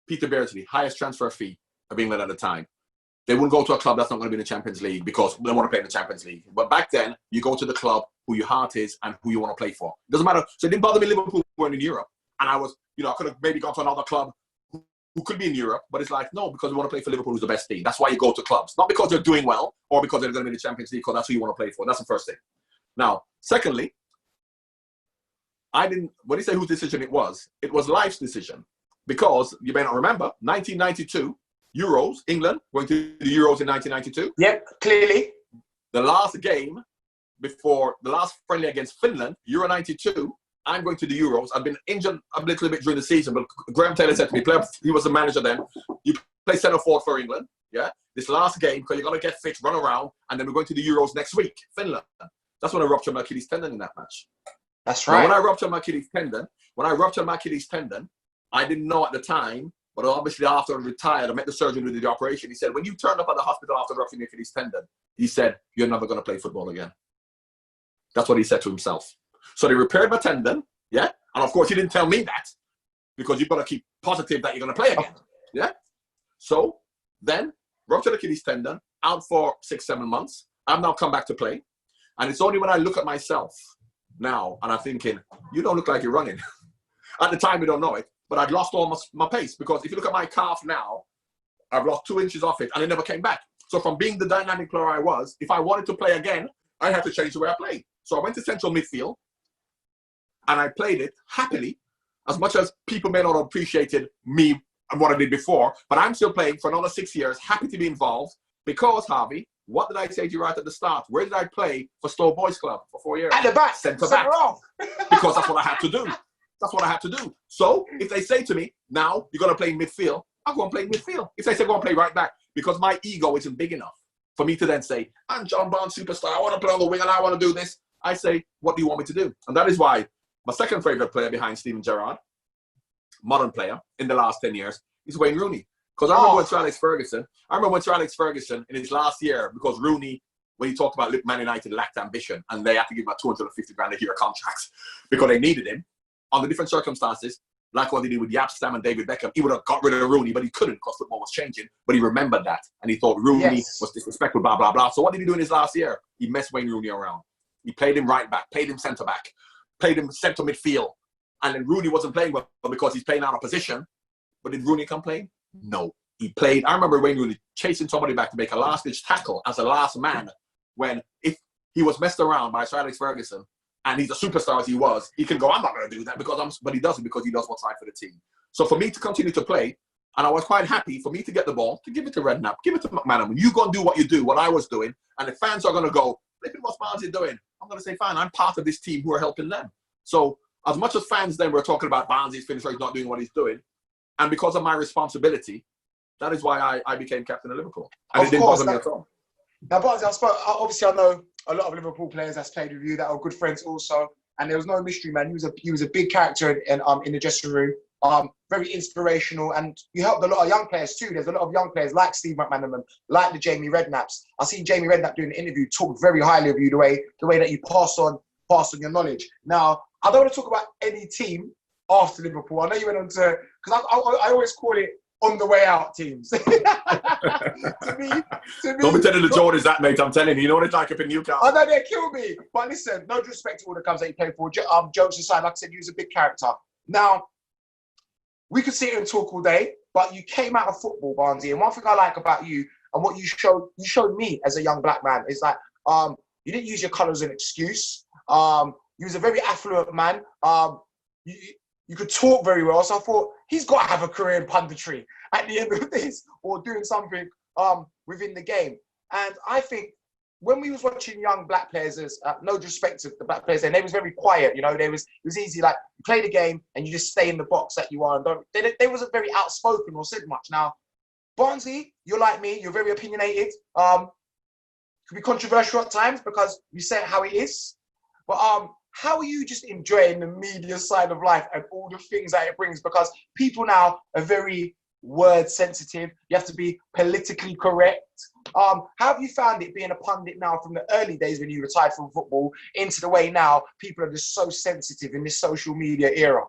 Peter Beardsley, highest transfer fee of England at the time. They wouldn't go to a club that's not going to be in the Champions League because they want to play in the Champions League. But back then, you go to the club who your heart is and who you want to play for. It doesn't matter. So it didn't bother me Liverpool weren't in Europe. And I was, I could have maybe gone to another club who could be in Europe, but it's like, no, because we want to play for Liverpool, who's the best team. That's why you go to clubs. Not because they're doing well or because they're going to be in the Champions League, because that's who you want to play for. That's the first thing. Now, secondly, when you say whose decision it was life's decision. Because, you may not remember, 1992, Euros, England, going to the Euros in 1992. Yep, clearly. The last game before the last friendly against Finland, Euro 92, I'm going to the Euros. I've been injured a little bit during the season, but Graham Taylor said to me, he was the manager then, you play centre forward for England, yeah? This last game, because you're going to get fit, run around, and then we're going to the Euros next week, Finland. That's when I ruptured my Achilles tendon in that match. That's right. Now, when I ruptured my Achilles tendon, I didn't know at the time, but obviously after I retired, I met the surgeon who did the operation. He said, when you turned up at the hospital after rupturing your Achilles tendon, he said, you're never going to play football again. That's what he said to himself. So they repaired my tendon, yeah? And of course, he didn't tell me that because you've got to keep positive that you're going to play again, yeah? So then, ruptured Achilles tendon, out for 6-7 months. I've now come back to play. And it's only when I look at myself now and I'm thinking, you don't look like you're running. At the time, we don't know it, but I'd lost all my pace because if you look at my calf now, I've lost 2 inches off it and it never came back. So from being the dynamic player I was, if I wanted to play again, I had to change the way I played. So I went to central midfield and I played it happily, as much as people may not have appreciated me and what I did before, but I'm still playing for another 6 years, happy to be involved because, Harvey, what did I say to you right at the start? Where did I play for Stowe Boys Club for 4 years? At the back. Centre back. Because that's what I had to do. That's what I had to do. So if they say to me, now you're going to play in midfield, I'll go and play in midfield. If they say go and play right back, because my ego isn't big enough for me to then say, I'm John Barnes, superstar, I want to play on the wing and I want to do this. I say, what do you want me to do? And that is why my second favourite player behind Steven Gerrard, modern player in the last 10 years, is Wayne Rooney. Because I remember when Sir Alex Ferguson in his last year, because Rooney, when he talked about Man United lacked ambition and they had to give him a 250 grand a year contract because they needed him, under different circumstances, like what they did with Jaap Stam and David Beckham, he would have got rid of Rooney, but he couldn't because football was changing. But he remembered that. And he thought Rooney was disrespectful, blah, blah, blah. So what did he do in his last year? He messed Wayne Rooney around. He played him right back, played him centre back, played him centre midfield. And then Rooney wasn't playing well because he's playing out of position. But did Rooney come playing? No. He played. I remember Wayne Rooney chasing somebody back to make a last-ditch tackle as a last man when if he was messed around by Sir Alex Ferguson, and he's a superstar as he was, he can go, I'm not going to do that but he doesn't because he does what's right for the team. So for me to continue to play, and I was quite happy for me to get the ball, to give it to Redknapp, give it to McManaman. You go and do what you do, what I was doing, and the fans are going to go, look at what Barnes doing. I'm going to say, fine, I'm part of this team who are helping them. So as much as fans then were talking about Barnes' finisher, he's not doing what he's doing, and because of my responsibility, that is why I became captain of Liverpool. And it didn't bother me at all. Now, Barnes, obviously I know a lot of Liverpool players that's played with you that are good friends also, and there was no mystery, man. He was a big character in the dressing room, very inspirational, and you helped a lot of young players too. There's a lot of young players like Steve McManaman, like the Jamie Redknapps. I seen Jamie Redknapp doing the interview talk very highly of you, the way that you pass on your knowledge. Now, I don't want to talk about any team after Liverpool. I know you went on to, because I always call it on the way out teams. to me, don't be telling the Jordans that, mate. I'm telling you, you know what it's like up in Newcastle. I know they kill me, but listen, no disrespect to all the clubs that you played for. Jokes aside, like I said, you was a big character. Now, we could sit here and talk all day, but you came out of football, Barnesy, and one thing I like about you and what you showed me as a young black man is that you didn't use your colour as an excuse. You was a very affluent man. You could talk very well, so I thought he's got to have a career in punditry at the end of this, or doing something within the game. And I think when we was watching young black players, no disrespect to the black players, and they was very quiet. You know, it was easy. Like you play the game and you just stay in the box that you are, and they wasn't very outspoken or said much. Now, Barnesy, you're like me. You're very opinionated. Could be controversial at times because you say it how it is, but how are you just enjoying the media side of life and all the things that it brings? Because people now are very word sensitive. You have to be politically correct. How have you found it being a pundit now from the early days when you retired from football into the way now people are just so sensitive in this social media era?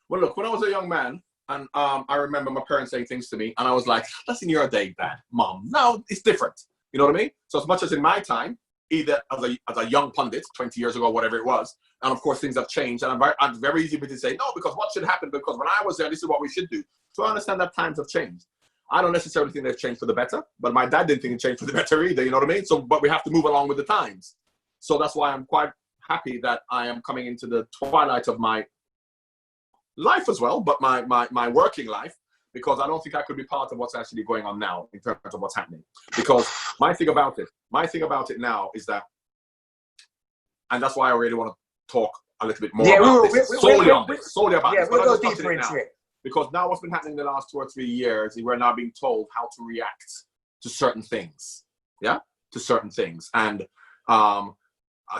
Well, look, when I was a young man, and I remember my parents saying things to me, and I was like, that's in your day, Dad, Mom. Now it's different. You know what I mean? So as much as in my time, either as a young pundit, 20 years ago, whatever it was, and of course things have changed, and I'm very easy to say, no, because what should happen? Because when I was there, this is what we should do. So I understand that times have changed. I don't necessarily think they've changed for the better, but my dad didn't think it changed for the better either, you know what I mean? So, but we have to move along with the times. So that's why I'm quite happy that I am coming into the twilight of my life as well, but my working life, because I don't think I could be part of what's actually going on now in terms of what's happening. Because my thing about it now is that, and that's why I really want to talk a little bit more about this, solely about this. We'll go deeper into it. Because now what's been happening in the last 2 or 3 years is we're now being told how to react to certain things. Yeah? To certain things. And I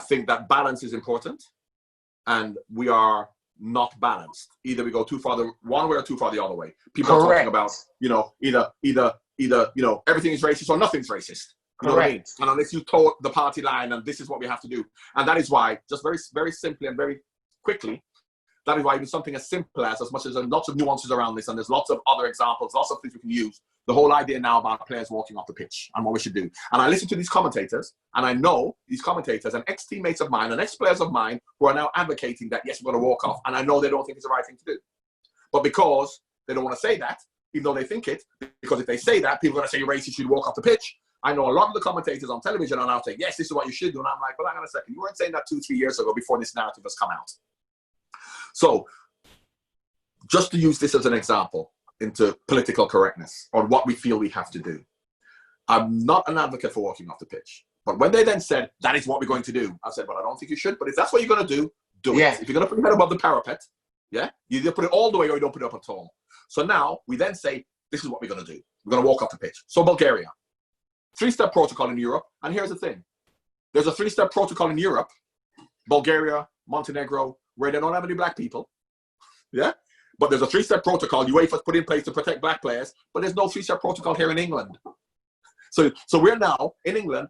think that balance is important. And we are not balanced. Either we go too far the one way or too far the other way. People are talking about, either everything is racist or nothing's racist. You know what I mean? And unless you toe the party line and this is what we have to do. And that is why, just very, very simply and very quickly, that is why even something as simple as much as there's lots of nuances around this, and there's lots of other examples, lots of things we can use, the whole idea now about players walking off the pitch and what we should do. And I listen to these commentators, and I know these commentators and ex-teammates of mine and ex-players of mine who are now advocating that, yes, we're going to walk off. And I know they don't think it's the right thing to do. But because they don't want to say that, even though they think it, because if they say that, people are going to say you're racist, you should walk off the pitch. I know a lot of the commentators on television are now saying, yes, this is what you should do. And I'm like, well, hang on a second. You weren't saying that 2-3 years ago before this narrative has come out. So just to use this as an example into political correctness or what we feel we have to do. I'm not an advocate for walking off the pitch. But when they then said, that is what we're going to do, I said, well, I don't think you should. But if that's what you're going to do, do it. If you're going to put your head above the parapet, you either put it all the way or you don't put it up at all. So now we then say, this is what we're going to do. We're going to walk off the pitch. So Bulgaria, 3-step protocol in Europe. And here's the thing. There's a 3-step protocol in Europe, Bulgaria, Montenegro, where they don't have any black people. Yeah? But there's a 3-step protocol UEFA's put in place to protect black players, but there's no 3-step protocol here in England. So we're now, in England,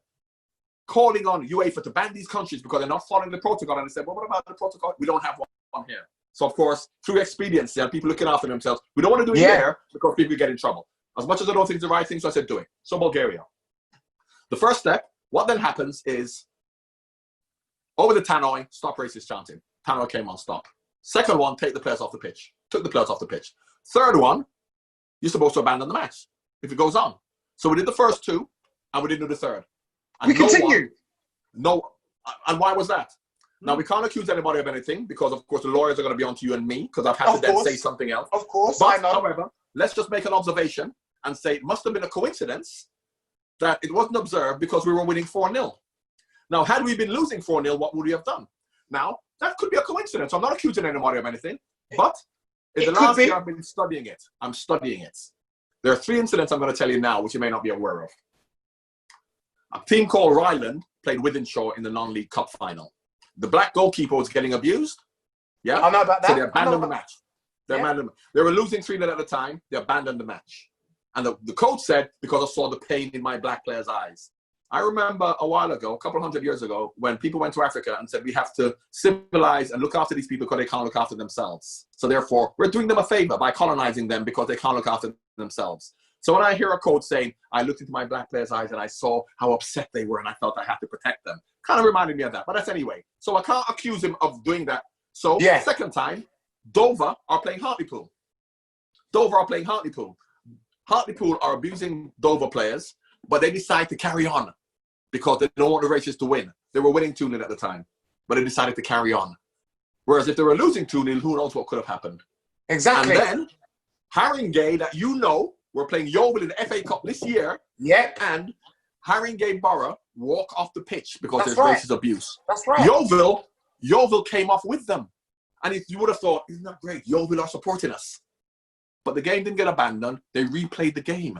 calling on UEFA to ban these countries because they're not following the protocol. And they said, well, what about the protocol? We don't have one here. So, of course, through expediency and people looking after themselves, we don't want to do it here because people get in trouble. As much as I don't think it's the right thing, so I said, do it. So Bulgaria. The first step, what then happens is, over the tannoy, stop racist chanting. Tannoy came on, stop. Second one, take the players off the pitch. Took the players off the pitch. Third one, you're supposed to abandon the match if it goes on. So we did the first two, and we didn't do the third. And we continued. And why was that? Now, we can't accuse anybody of anything because, of course, the lawyers are going to be on to you and me because I've had to then say something else. Of course, but, I know. However, let's just make an observation and say it must have been a coincidence that it wasn't observed because we were winning 4-0. Now, had we been losing 4-0, what would we have done? Now, that could be a coincidence. I'm not accusing anybody of anything, but in the last year, I've been studying it. I'm studying it. There are 3 incidents I'm going to tell you now, which you may not be aware of. A team called Ryland played Wythenshawe in the non-league cup final. The black goalkeeper was getting abused. Yeah, I know about that. So they abandoned the match. They were losing 3-0 at the time. They abandoned the match. And the coach said, because I saw the pain in my black players' eyes. I remember a while ago, a couple hundred years ago, when people went to Africa and said, we have to civilize and look after these people because they can't look after themselves. So therefore, we're doing them a favor by colonizing them because they can't look after themselves. So when I hear a coach saying, I looked into my black players' eyes and I saw how upset they were and I felt I had to protect them, kind of reminded me of that. But that's anyway. So I can't accuse him of doing that. So second time, Dover are playing Hartlepool. Dover are playing Hartlepool. Hartlepool are abusing Dover players, but they decide to carry on because they don't want the Racists to win. They were winning 2-0 at the time, but they decided to carry on. Whereas if they were losing 2-0, who knows what could have happened. Exactly. And then Haringey, that you know, we're playing Yeovil in the FA Cup this year. Yeah. And Haringey Borough walk off the pitch because there's racist abuse. That's right. Yeovil came off with them. And if you would have thought, isn't that great? Yeovil are supporting us. But the game didn't get abandoned. They replayed the game.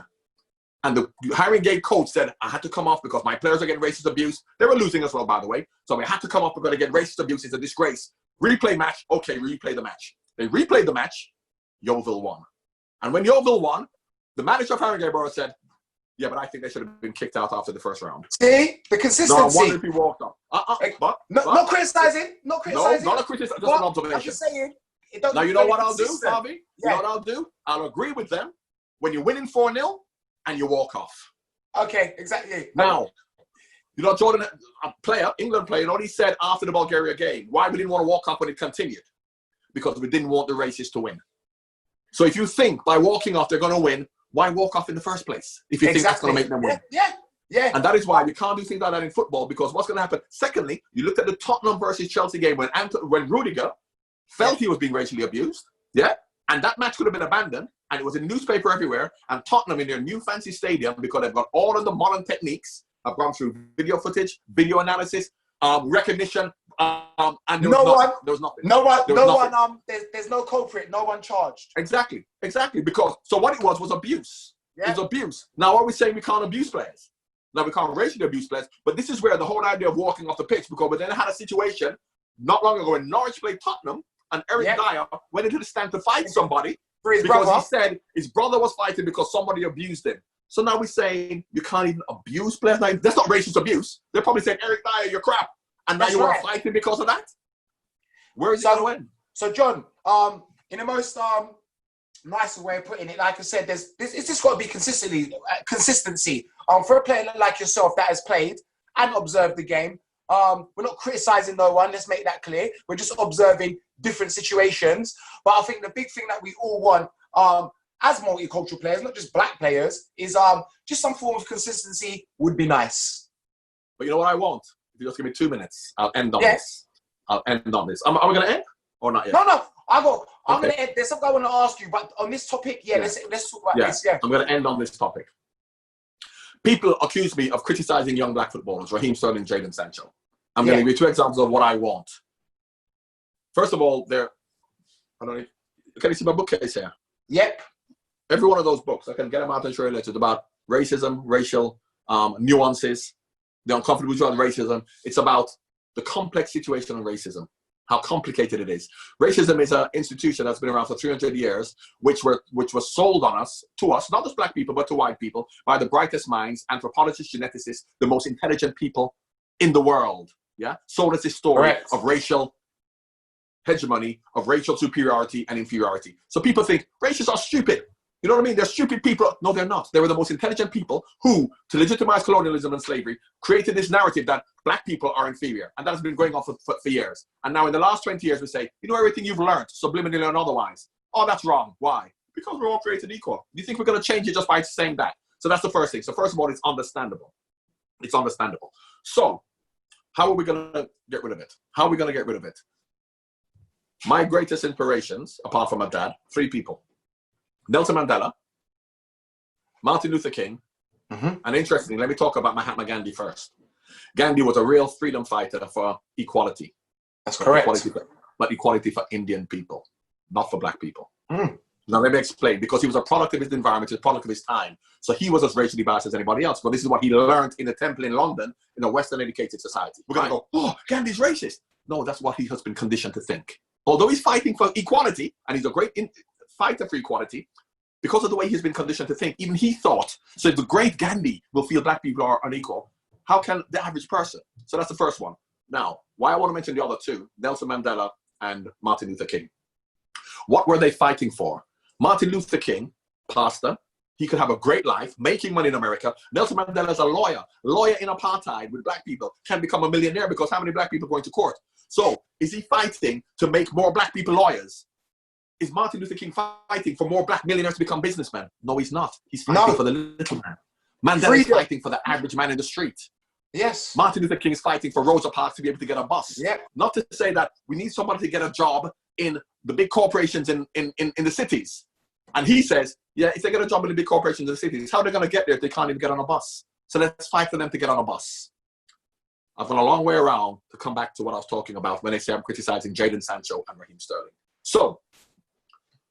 And the Haringey coach said, I had to come off because my players are getting racist abuse. They were losing as well, by the way. So we had to come off because they get racist abuse. It's a disgrace. Replay match. Okay, replay the match. They replayed the match. Yeovil won. And when Yeovil won, the manager of Harrogate said, yeah, but I think they should have been kicked out after the first round. See? The No, I consistency. wonder if he walked up. Not criticizing. Not criticizing. No, not a criticism, just an observation. I'm just saying. It doesn't Now, you know what I'll do, consistent. Harvey? You know what I'll do? I'll agree with them when you're winning 4-0 and you walk off. Okay, exactly. Now, you know, Jordan, England player, you know what he said after the Bulgaria game? Why we didn't want to walk off when it continued? Because we didn't want the races to win. So if you think by walking off they're going to win, why walk off in the first place? If you think that's going to make them win. Yeah. And that is why we can't do things like that in football, because what's going to happen? Secondly, you looked at the Tottenham versus Chelsea game when Rudiger felt he was being racially abused. Yeah. And that match could have been abandoned. And it was in newspaper everywhere. And Tottenham in their new fancy stadium, because they've got all of the modern techniques, have gone through video footage, video analysis, recognition, and there was nothing. There's no culprit, no one charged. Exactly. Because, so what it was abuse. Yeah. It was abuse. Now, are we saying we can't abuse players? Now, we can't racially abuse players, but this is where the whole idea of walking off the pitch, because we then had a situation not long ago when Norwich played Tottenham, and Eric Dyer went into the stand to fight somebody because he said his brother was fighting because somebody abused him. So now we're saying you can't even abuse players. Now, that's not racist abuse. They're probably saying, Eric Dyer, you're crap. And now you are fighting because of that? Where is it going to end? So, John, in the most nicer way of putting it, like I said, it's just got to be consistency. For a player like yourself that has played and observed the game, we're not criticising no one, let's make that clear. We're just observing different situations. But I think the big thing that we all want as multicultural players, not just black players, is just some form of consistency would be nice. But you know what I want? If you just give me 2 minutes, I'll end on this. Are we going to end or not yet? No. I'm going to end. There's something I want to ask you, but on this topic, let's talk about this. Yeah. I'm going to end on this topic. People accuse me of criticizing young black footballers, Raheem Sterling, Jadon Sancho. I'm going to give you 2 examples of what I want. First of all, can you see my bookcase here? Yep. Every one of those books, I can get them out and show you later. It's about racism, racial nuances, the uncomfortable truth of racism. It's about the complex situation of racism, how complicated it is. Racism is an institution that's been around for 300 years, which was sold on us, to us, not just black people, but to white people, by the brightest minds, anthropologists, geneticists, the most intelligent people in the world. Yeah, sold us this story of racial hegemony, of racial superiority and inferiority. So people think racists are stupid. You know what I mean? They're stupid people. No, they're not. They were the most intelligent people who, to legitimize colonialism and slavery, created this narrative that black people are inferior. And that has been going on for years. And now in the last 20 years, we say, you know, everything you've learned, subliminally and otherwise. Oh, that's wrong. Why? Because we're all created equal. Do you think we're going to change it just by saying that? So that's the first thing. So first of all, it's understandable. It's understandable. So how are we going to get rid of it? How are we going to get rid of it? My greatest inspirations, apart from my dad, 3 people. Nelson Mandela, Martin Luther King, and interestingly, let me talk about Mahatma Gandhi first. Gandhi was a real freedom fighter for equality. That's correct. Equality for Indian people, not for black people. Now let me explain, because he was a product of his environment, a product of his time. So he was as racially biased as anybody else. But this is what he learned in the temple in London, in a Western educated society. We're going to go, oh, Gandhi's racist. No, that's what he has been conditioned to think. Although he's fighting for equality, and he's a great fighter for equality, because of the way he's been conditioned to think, even he thought, so if the great Gandhi will feel black people are unequal, how can the average person? So that's the first one. Now, why I want to mention the other 2, Nelson Mandela and Martin Luther King. What were they fighting for? Martin Luther King, pastor, he could have a great life, making money in America. Nelson Mandela is a lawyer in apartheid with black people, can become a millionaire because how many black people are going to court? So is he fighting to make more black people lawyers? Is Martin Luther King fighting for more black millionaires to become businessmen? No, he's not. He's fighting for the little man. Mandela is fighting for the average man in the street. Yes. Martin Luther King is fighting for Rosa Parks to be able to get a bus. Yeah. Not to say that we need somebody to get a job in the big corporations in the cities. And he says, yeah, if they get a job in the big corporations in the cities, how are they going to get there if they can't even get on a bus? So let's fight for them to get on a bus. I've gone a long way around to come back to what I was talking about when they say I'm criticizing Jadon Sancho and Raheem Sterling. So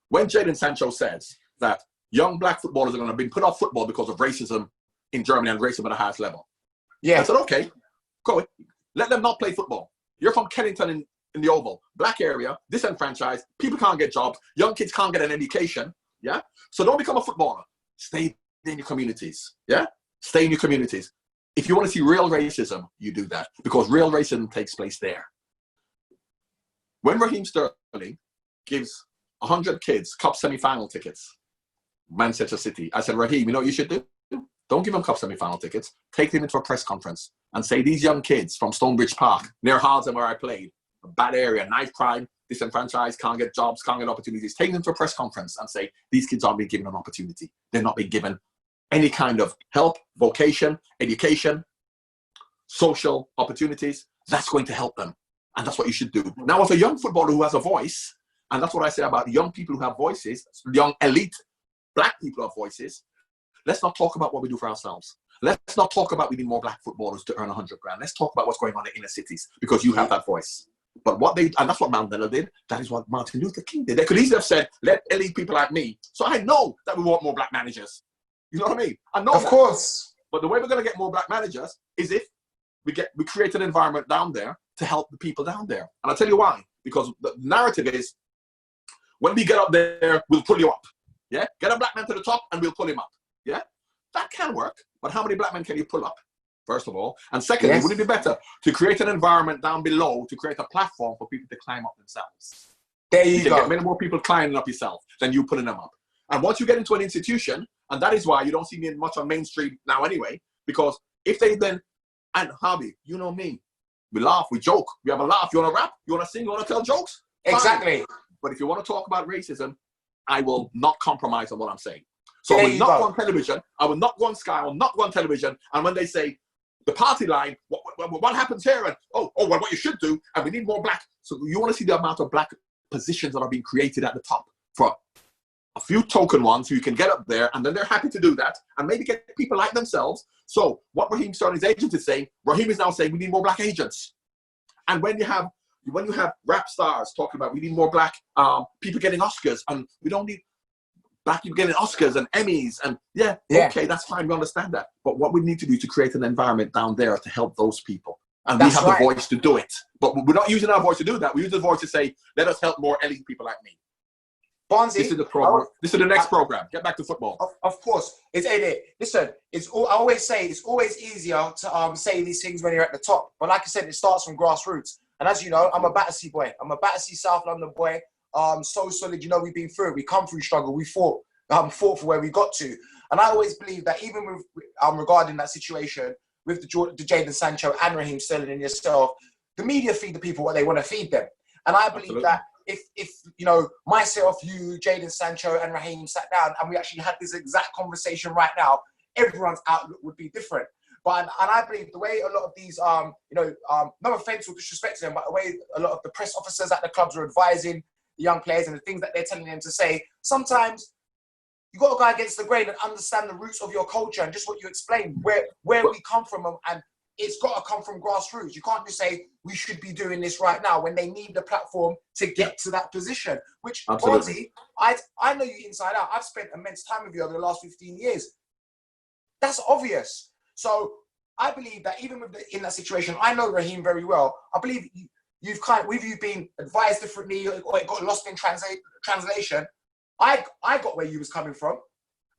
when Jadon Sancho says that young black footballers are going to be put off football because of racism in Germany and racism at the highest level. I said, okay, go. Let them not play football. You're from Kennington in the Oval, black area, disenfranchised, people can't get jobs, young kids can't get an education. Yeah. So don't become a footballer. Stay in your communities. Yeah. Stay in your communities. If you want to see real racism, you do that, because real racism takes place there. When Raheem Sterling gives 100 kids cup semi-final tickets, Manchester City, I said, Raheem, you know what you should do? Don't give them cup semi-final tickets. Take them into a press conference and say, these young kids from Stonebridge Park, near Harlem where I played, a bad area, knife crime, disenfranchised, can't get jobs, can't get opportunities. Take them to a press conference and say, these kids aren't being given an opportunity. They're not being given any kind of help, vocation, education, social opportunities. That's going to help them. And that's what you should do. Now, as a young footballer who has a voice, and that's what I say about young people who have voices, young elite black people have voices, let's not talk about what we do for ourselves. Let's not talk about we need more black footballers to earn 100 grand. Let's talk about what's going on in inner cities, because you have that voice. But and that's what Mandela did. That is what Martin Luther King did. They could easily have said, let elite people like me. So I know that we want more black managers. You know what I mean? I know. Of course. But the way we're going to get more black managers is if we create an environment down there to help the people down there. And I'll tell you why. Because the narrative is, when we get up there, we'll pull you up. Yeah? Get a black man to the top and we'll pull him up. Yeah? That can work. But how many black men can you pull up, first of all? And secondly, Yes. would it be better to create an environment down below to create a platform for people to climb up themselves? There You you can go. get many more people climbing up yourself than you pulling them up. And once you get into an institution, and that is why you don't see me much on Main Street now anyway, because if they then, and Harvey, you know me, we laugh, we joke, we have a laugh. You want to rap? You want to sing? You want to tell jokes? Fine. Exactly. But if you want to talk about racism, I will not compromise on what I'm saying. So There I will you not go. go on television. I will not go on Sky. I will not go on television. And when they say the party line, what happens here? And well, what you should do, and we need more black. So you want to see the amount of black positions that are being created at the top for a few token ones who you can get up there, and then they're happy to do that and maybe get people like themselves. So what Raheem Sterling's agent is saying, Raheem is now saying we need more black agents. And when you have rap stars talking about we need more black people getting Oscars, and we don't need black people getting Oscars and Emmys, and yeah, okay, that's fine, we understand that. But what we need to do is to create an environment down there to help those people. And we have the voice to do it. But we're not using our voice to do that. We use the voice to say, let us help more elite people like me. Bonzi, this is the program. This is the next program. Get back to football. Of course. Listen, I always say it's always easier to say these things when you're at the top. But like I said, it starts from grassroots. And as you know, I'm a Battersea boy. I'm a Battersea South London boy. So solid, you know, we've been through it. We come through struggle. We fought for where we got to. And I always believe that even with regarding that situation with the Jadon Sancho and Raheem Sterling and yourself, the media feed the people what they want to feed them. And I believe that if you know, myself, you, Jadon Sancho and Raheem sat down and we actually had this exact conversation right now, everyone's outlook would be different. But and I believe the way a lot of these no offense or disrespect to them, but the way a lot of the press officers at the clubs are advising the young players and the things that they're telling them to say, sometimes you got to go against the grain and understand the roots of your culture and just what you explained, where we come from, and it's got to come from grassroots. You can't just say we should be doing this right now when they need the platform to get to that position. Which, Bonzi, I know you inside out. I've spent immense time with you over the last 15 years. That's obvious. So I believe that even in that situation, I know Raheem very well. I believe you've been advised differently, or it got lost in translation. I got where you was coming from.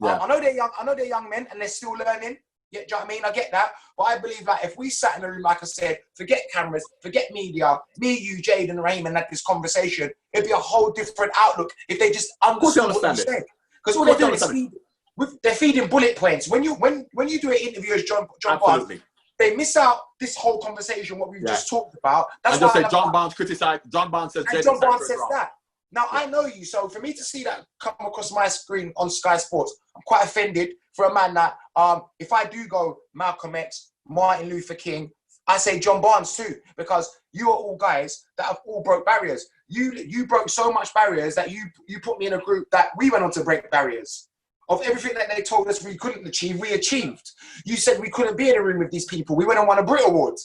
Yeah. I know they're young men and they're still learning. Yeah, do you know what I mean? I get that. But I believe that if we sat in a room, like I said, forget cameras, forget media, me, you, Jade and Raheem, and had this conversation, it'd be a whole different outlook if they just understood what you said. Because all they're doing is they're feeding bullet points. When you do an interview as John Barnes, they miss out this whole conversation, what we've just talked about. That's why I say John Barnes criticized. John Barnes says. And John Barnes says that. Now, I know you, so for me to see that come across my screen on Sky Sports, I'm quite offended for a man that, if I do go Malcolm X, Martin Luther King, I say John Barnes too, because you are all guys that have all broke barriers. You broke so much barriers that you put me in a group that we went on to break barriers. Of everything that they told us we couldn't achieve, we achieved. You said we couldn't be in a room with these people. We went and won a Brit Award. Do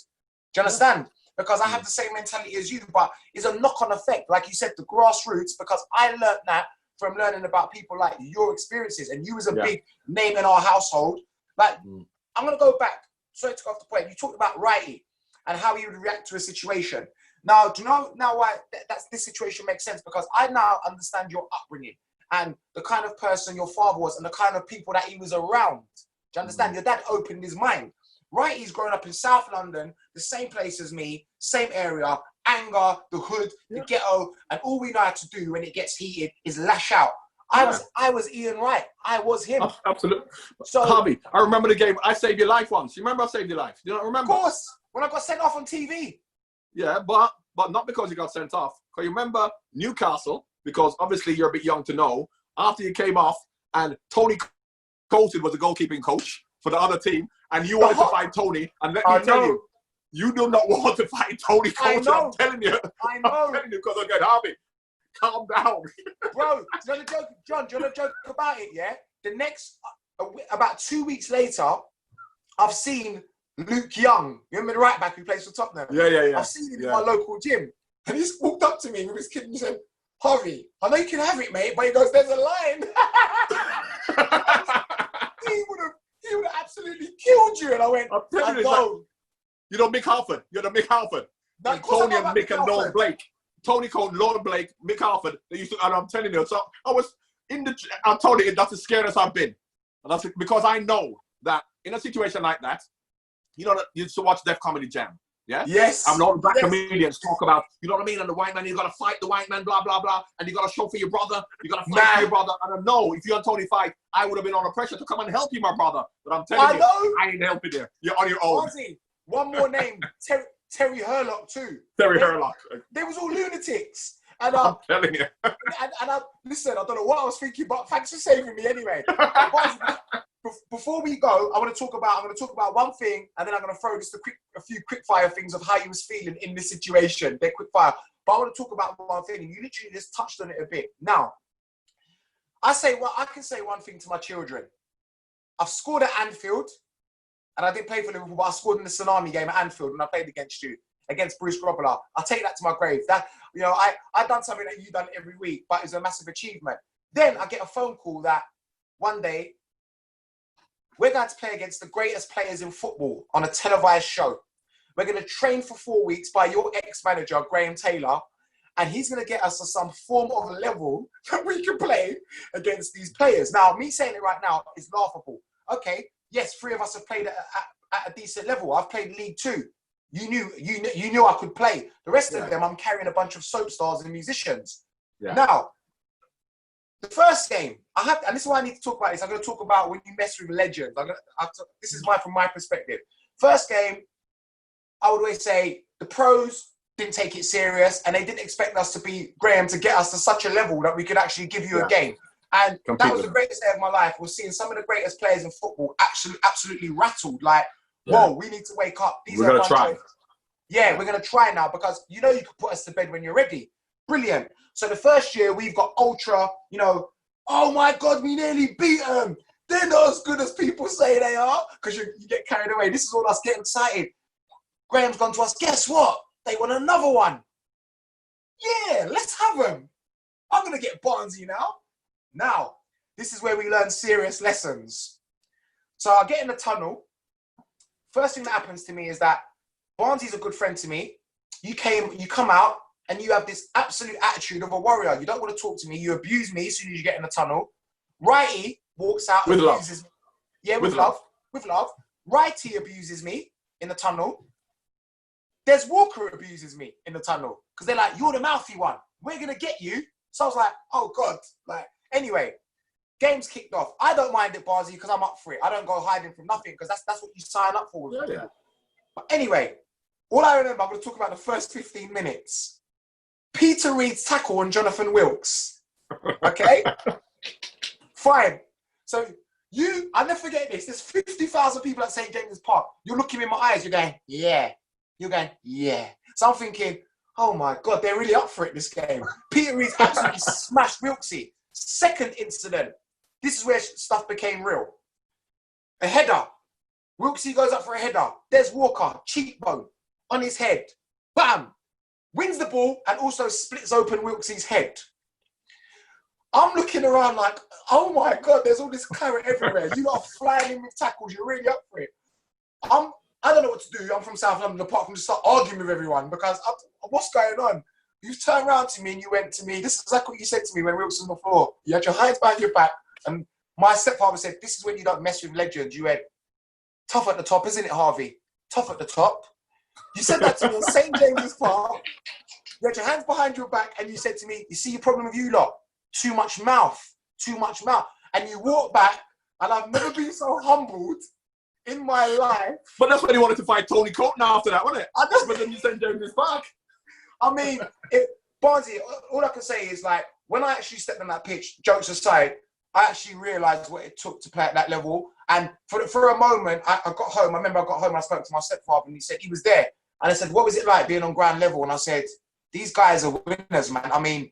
you understand? Because I have the same mentality as you, but it's a knock-on effect. Like you said, the grassroots, because I learned that from learning about people like your experiences, and you was a big name in our household. Like, I'm going to go back. Sorry to go off the point. You talked about Righty and how he would react to a situation. Now, do you know now why this situation makes sense? Because I now understand your upbringing. and the kind of person your father was and the kind of people that he was around. Do you understand? Your dad opened his mind. Right, he's grown up in South London, the same place as me, same area, anger, the hood, the ghetto, and all we know how to do when it gets heated is lash out. I was Ian Wright. I was him. Oh, absolutely. So, Harvey, I remember the game. I saved your life once. You remember I saved your life? You don't remember? Of course, when I got sent off on TV. Yeah, but not because you got sent off. Because you remember Newcastle, because obviously you're a bit young to know, after you came off and Tony Colton was the goalkeeping coach for the other team, and you wanted to fight Tony, and let me tell you, you do not want to fight Tony Colton. I'm telling you. I know. I'm telling you, because again, Harvey, calm down. Bro, do you know the joke, John? Do you know the joke about it? Yeah. The next, about 2 weeks later, I've seen Luke Young. You remember the right back who plays for Tottenham? Yeah. I've seen him in my local gym, and he's walked up to me with his kid and he said, "Harvey, I know you can have it, mate," but he goes, "There's a line." He would have absolutely killed you, and I went, "I know." You know Mick Halford. You're the Mick Halford. No, Tony and Mick and Lord Blake. Tony Cone, Lord Blake, Mick Halford. They used to, and I'm telling you. So I was I'm telling you, that's the scariest I've been, and that's because I know that in a situation like that, you know that you used to watch Def Comedy Jam. Yeah? Yes. And all the black comedians talk about, you know what I mean? And the white man, you got to fight the white man, blah, blah, blah. And you got to show for your brother. You got to fight for your brother. And I know if you and Tony fight, I would have been under pressure to come and help you, my brother. But I'm telling you, I ain't helping you. You're on your own. Ozzy, one more name, Terry Hurlock too. Terry Hurlock. They was all lunatics. And I'm telling you. Listen, I don't know what I was thinking, but thanks for saving me anyway. Before we go, I'm going to talk about one thing, and then I'm going to throw just a few quick fire things of how you was feeling in this situation. They're quick fire, but I want to talk about one thing, and you literally just touched on it a bit. Now, I can say one thing to my children. I've scored at Anfield, and I didn't play for Liverpool, but I scored in the Tsunami game at Anfield when I played against you, against Bruce Grobbelaar. I'll take that to my grave. That, you know, I've done something that you've done every week, but it's a massive achievement. Then I get a phone call that one day, we're going to play against the greatest players in football on a televised show. We're going to train for 4 weeks by your ex-manager, Graham Taylor, and he's going to get us to some form of level that we can play against these players. Now, me saying it right now is laughable. Okay, yes, 3 of us have played at a decent level. I've played League 2. You knew I could play. The rest of them, I'm carrying a bunch of soap stars and musicians. Yeah. Now, the first game, and this is why I need to talk about this. I'm going to talk about when you mess with legends. This is from my perspective. First game, I would always say the pros didn't take it serious, and they didn't expect us to be Graham to get us to such a level that we could actually give you a game. And that was the greatest day of my life. Was seeing some of the greatest players in football absolutely rattled. Like, whoa, we need to wake up. We're going to try. Yeah, we're going to try now because you know you can put us to bed when you're ready. Brilliant. So the first year we've got ultra, you know, oh my God, we nearly beat them. They're not as good as people say they are, because you get carried away. This is all us getting excited. Graham's gone to us, guess what? They want another one. Yeah, let's have them. I'm going to get Barnsley now. Now, this is where we learn serious lessons. So I get in the tunnel. First thing that happens to me is that Barnsley's a good friend to me. You come out, and you have this absolute attitude of a warrior. You don't want to talk to me. You abuse me as soon as you get in the tunnel. Righty walks out and abuses me. Yeah, with love. With love. Righty abuses me in the tunnel. Des Walker abuses me in the tunnel. Because they're like, you're the mouthy one. We're going to get you. So I was like, oh, God. Anyway, game's kicked off. I don't mind it, Barnsley, because I'm up for it. I don't go hiding from nothing, because that's what you sign up for. Yeah. But anyway, all I remember, I'm going to talk about the first 15 minutes. Peter Reid's tackle on Jonathan Wilkes. Okay? Fine. So I'll never forget this. There's 50,000 people at St. James's Park. You're looking in my eyes. You're going, yeah. You're going, yeah. So I'm thinking, oh my God, they're really up for it this game. Peter Reid's absolutely smashed Wilksy. Second incident. This is where stuff became real. A header. Wilksy goes up for a header. Des Walker, cheekbone on his head. Bam. Wins the ball and also splits open Wilksy's head. I'm looking around like, oh my God, there's all this claret everywhere. You lot are flying in with tackles. You're really up for it. I don't know what to do. I'm from South London, apart from just start arguing with everyone because what's going on? You turned around to me and you went to me, this is exactly what you said to me when we were on the floor. You had your hands behind your back, and my stepfather said, this is when you don't mess with legends. You went, tough at the top, isn't it, Harvey? Tough at the top. You said that to me in St. James's Park. You had your hands behind your back and you said to me, you see your problem with you lot? Too much mouth. Too much mouth. And you walked back, and I've never been so humbled in my life. But that's when he wanted to fight Tony Coton after that, wasn't it? I just, But then you St. James's Park. I mean, Barnsley, all I can say is, like, when I actually stepped on that pitch, jokes aside, I actually realised what it took to play at that level. And for a moment, I got home. I remember I got home and I spoke to my stepfather, and he said he was there. And I said, what was it like being on ground level? And I said, these guys are winners, man. I mean,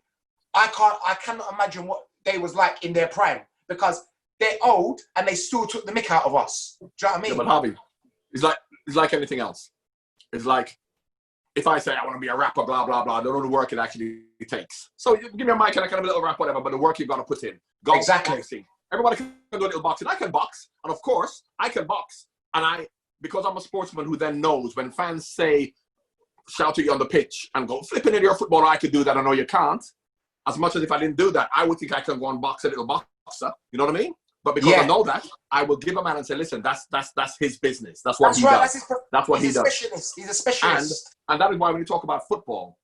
I cannot imagine what they was like in their prime, because they're old and they still took the mick out of us. Do you know what I mean? Yeah, but Harvey, it's like anything else. It's like, if I say I want to be a rapper, blah, blah, blah, I don't know the work it actually takes. So you give me a mic and I can have a little rap, whatever, but the work you've got to put in. Golf, exactly. Boxing. Everybody can do a little boxing. I can box. And of course, I can box. And because I'm a sportsman who then knows when fans say, shout at you on the pitch and go, flipping into your footballer, I could do that. I know you can't. As much as if I didn't do that, I would think I can go and box a little boxer. You know what I mean? But because I know that, I will give a man and say, listen, that's his business. That's what he does. That's what he does. He's a specialist. And that is why when you talk about football,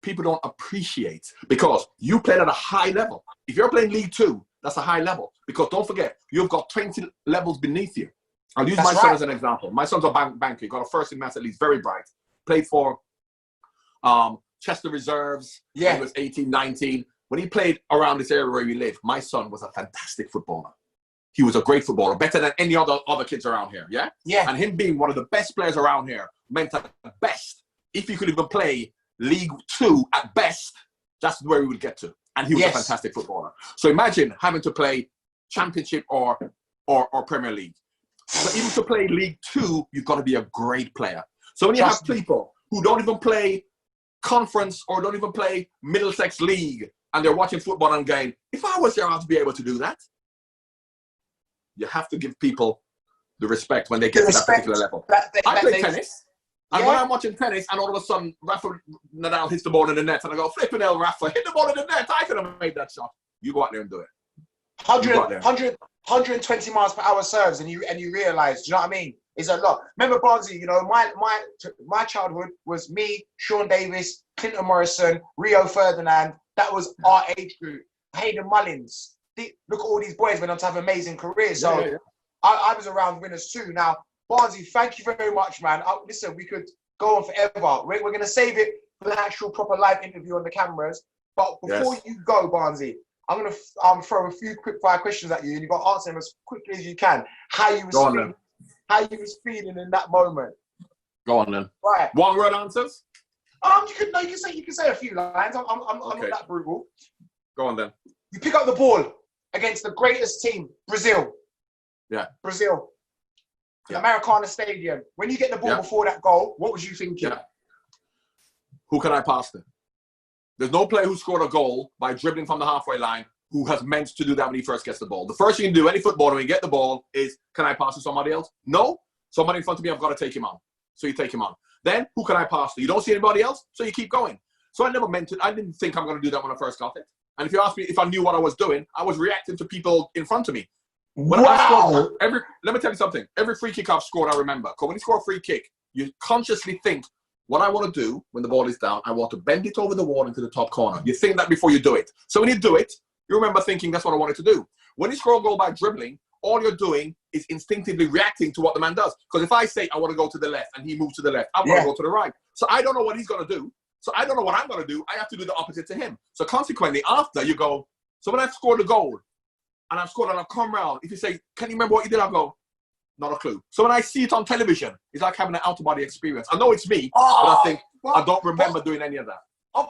people don't appreciate, because you played at a high level. If you're playing League Two, that's a high level. Because don't forget, you've got 20 levels beneath you. I'll use my son as an example. My son's a banker. He got a first in maths at least, very bright. Played for Chester Reserves. Yeah. He was 18, 19. When he played around this area where we live, my son was a fantastic footballer. He was a great footballer, better than any other kids around here, yeah? Yeah. And him being one of the best players around here meant at best, if he could even play League Two at best, that's where we would get to. And he was a fantastic footballer. So imagine having to play Championship or Premier League. But even to play League Two, you've got to be a great player. So when you have people who don't even play Conference or don't even play Middlesex League, and they're watching football and going, if I was there, I'd be able to do that. You have to give people the respect when they get to that particular level. I play tennis, and when I'm watching tennis, and all of a sudden, Rafa Nadal hits the ball in the net, and I go, flipping hell, Rafa, hit the ball in the net. I could have made that shot. You go out there and do it. 120 miles per hour serves, and you realise, do you know what I mean? It's a lot. Remember, Barnsley, you know, my childhood was me, Sean Davis, Clinton Morrison, Rio Ferdinand. That was our age group. Hayden Mullins. Look at all these boys went on to have amazing careers. So I was around winners too. Now, Barnsley, thank you very much, man. Listen, we could go on forever. We're going to save it for the actual proper live interview on the cameras. But before you go, Barnsley, I'm going to throw a few quick fire questions at you, and you've got to answer them as quickly as you can. How you was feeling in that moment. Go on then. Right. One word answers? You can say a few lines. I'm not that brutal. Go on then. You pick up the ball against the greatest team, Brazil. Yeah. Brazil. Yeah. Maracana Stadium. When you get the ball before that goal, what was you thinking? Yeah. Who can I pass to? There's no player who scored a goal by dribbling from the halfway line who has meant to do that when he first gets the ball. The first thing you can do, any footballer, when you get the ball, is, can I pass to somebody else? No. Somebody in front of me, I've got to take him on. So you take him on. Then, who can I pass to? You don't see anybody else, so you keep going. So I never meant it. I didn't think I'm going to do that when I first got it. And if you ask me if I knew what I was doing, I was reacting to people in front of me. Let me tell you something. Every free kick I've scored, I remember. Because when you score a free kick, you consciously think, what I want to do when the ball is down, I want to bend it over the wall into the top corner. You think that before you do it. So when you do it, you remember thinking that's what I wanted to do. When you score a goal by dribbling, all you're doing is instinctively reacting to what the man does. Because if I say I want to go to the left and he moves to the left, I'm going to go to the right. So I don't know what he's going to do. So I don't know what I'm going to do. I have to do the opposite to him. So consequently, after you go, so when I've scored a goal and I've scored and I've come round, if you say, can you remember what you did? I'll go, not a clue. So when I see it on television, it's like having an out-of-body experience. I know it's me, but I think I don't remember doing any of that.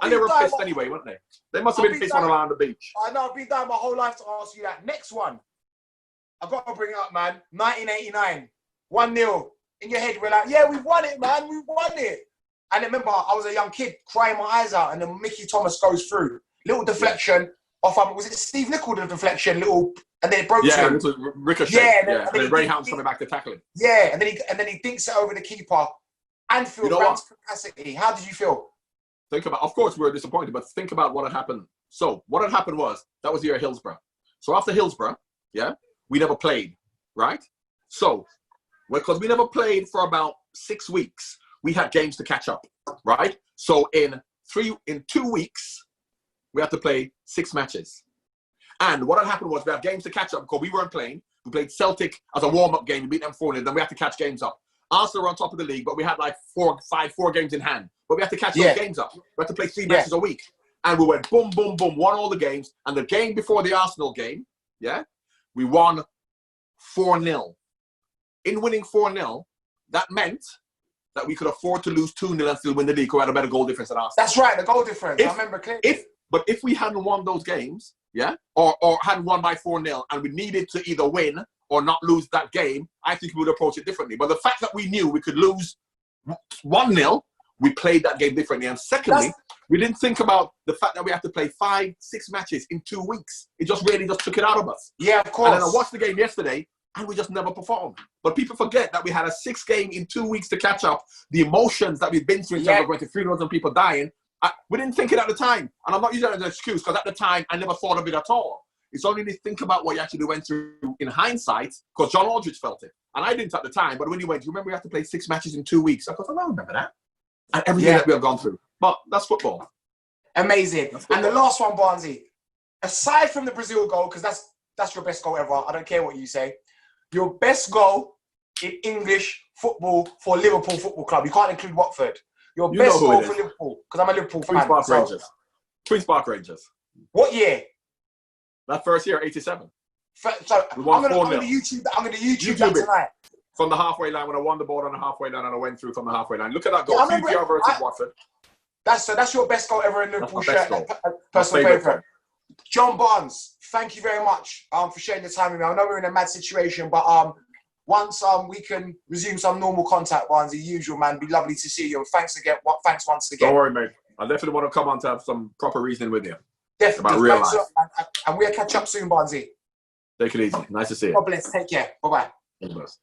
And they were pissed anyway, weren't they? They must have been pissed when I was on the beach. I know, I've been down my whole life to ask you that. Next one. I've got to bring it up, man. 1989. 1-0. In your head, we're like, yeah, we won it, man. We won it. And remember, I was a young kid crying my eyes out, and then Mickey Thomas goes through. Little deflection off, was it Steve Nicol, the deflection? And then it broke to him. Yeah, ricochet. Yeah, and then Ray Hounds coming back to tackle him. Yeah, and then he dinks it over the keeper. Anfield, you know, capacity. How did you feel? think about, of course we were disappointed, but think about what had happened. So what had happened was, that was the year Hillsborough. So after Hillsborough, yeah, we never played, right? So, because we never played for about 6 weeks, we had games to catch up, right? So in 2 weeks, we had to play 6 matches. And what had happened was we had games to catch up because we weren't playing. We played Celtic as a warm-up game. We beat them 4-0. Then we had to catch games up. Arsenal were on top of the league, but we had like 4 games in hand. But we had to catch those games up. We had to play 3 matches a week. And we went boom, boom, boom, won all the games. And the game before the Arsenal game, yeah, we won 4-0. In winning 4-0, that meant that we could afford to lose 2-0 and still win the league because we had a better goal difference than Arsenal. That's right, the goal difference. I remember clearly. But if we hadn't won those games, yeah, or hadn't won by 4-0 and we needed to either win or not lose that game, I think we would approach it differently. But the fact that we knew we could lose 1-0, we played that game differently. And secondly, we didn't think about the fact that we had to play 5-6 matches in 2 weeks. It just really just took it out of us. Yeah, of course. And then I watched the game yesterday and we just never performed. But people forget that we had a 6 game in 2 weeks to catch up. The emotions that we've been through in terms of going to funerals and people dying, we didn't think it at the time. And I'm not using that as an excuse because at the time, I never thought of it at all. It's only to think about what you actually went through in hindsight because John Aldridge felt it. And I didn't at the time. But when he went, you remember we had to play 6 matches in 2 weeks? I thought, I don't remember that. And everything that we have gone through. But that's football. Amazing. And the last one, Barnesy. Aside from the Brazil goal, because that's your best goal ever. I don't care what you say. Your best goal in English football for Liverpool Football Club. You can't include Watford. Your best goal for Liverpool, because I'm a Liverpool fan. Queen's Park Rangers. What year? That first year, 87. So I'm gonna YouTube that tonight. From the halfway line, when I won the ball on the halfway line and I went through from the halfway line. Look at that goal. QPR versus Watford. That's your best goal ever in Liverpool shirt. Personal favourite. John Barnes, thank you very much for sharing the time with me. I know we're in a mad situation, but once we can resume some normal contact, Barnes, the usual, man, it'd be lovely to see you. Thanks again. Thanks once again. Don't worry, mate. I definitely want to come on to have some proper reasoning with you. Definitely. About real life. And we'll catch up soon, Barnesy. Take it easy. Nice to see you. God bless. Take care. Bye-bye. All the best.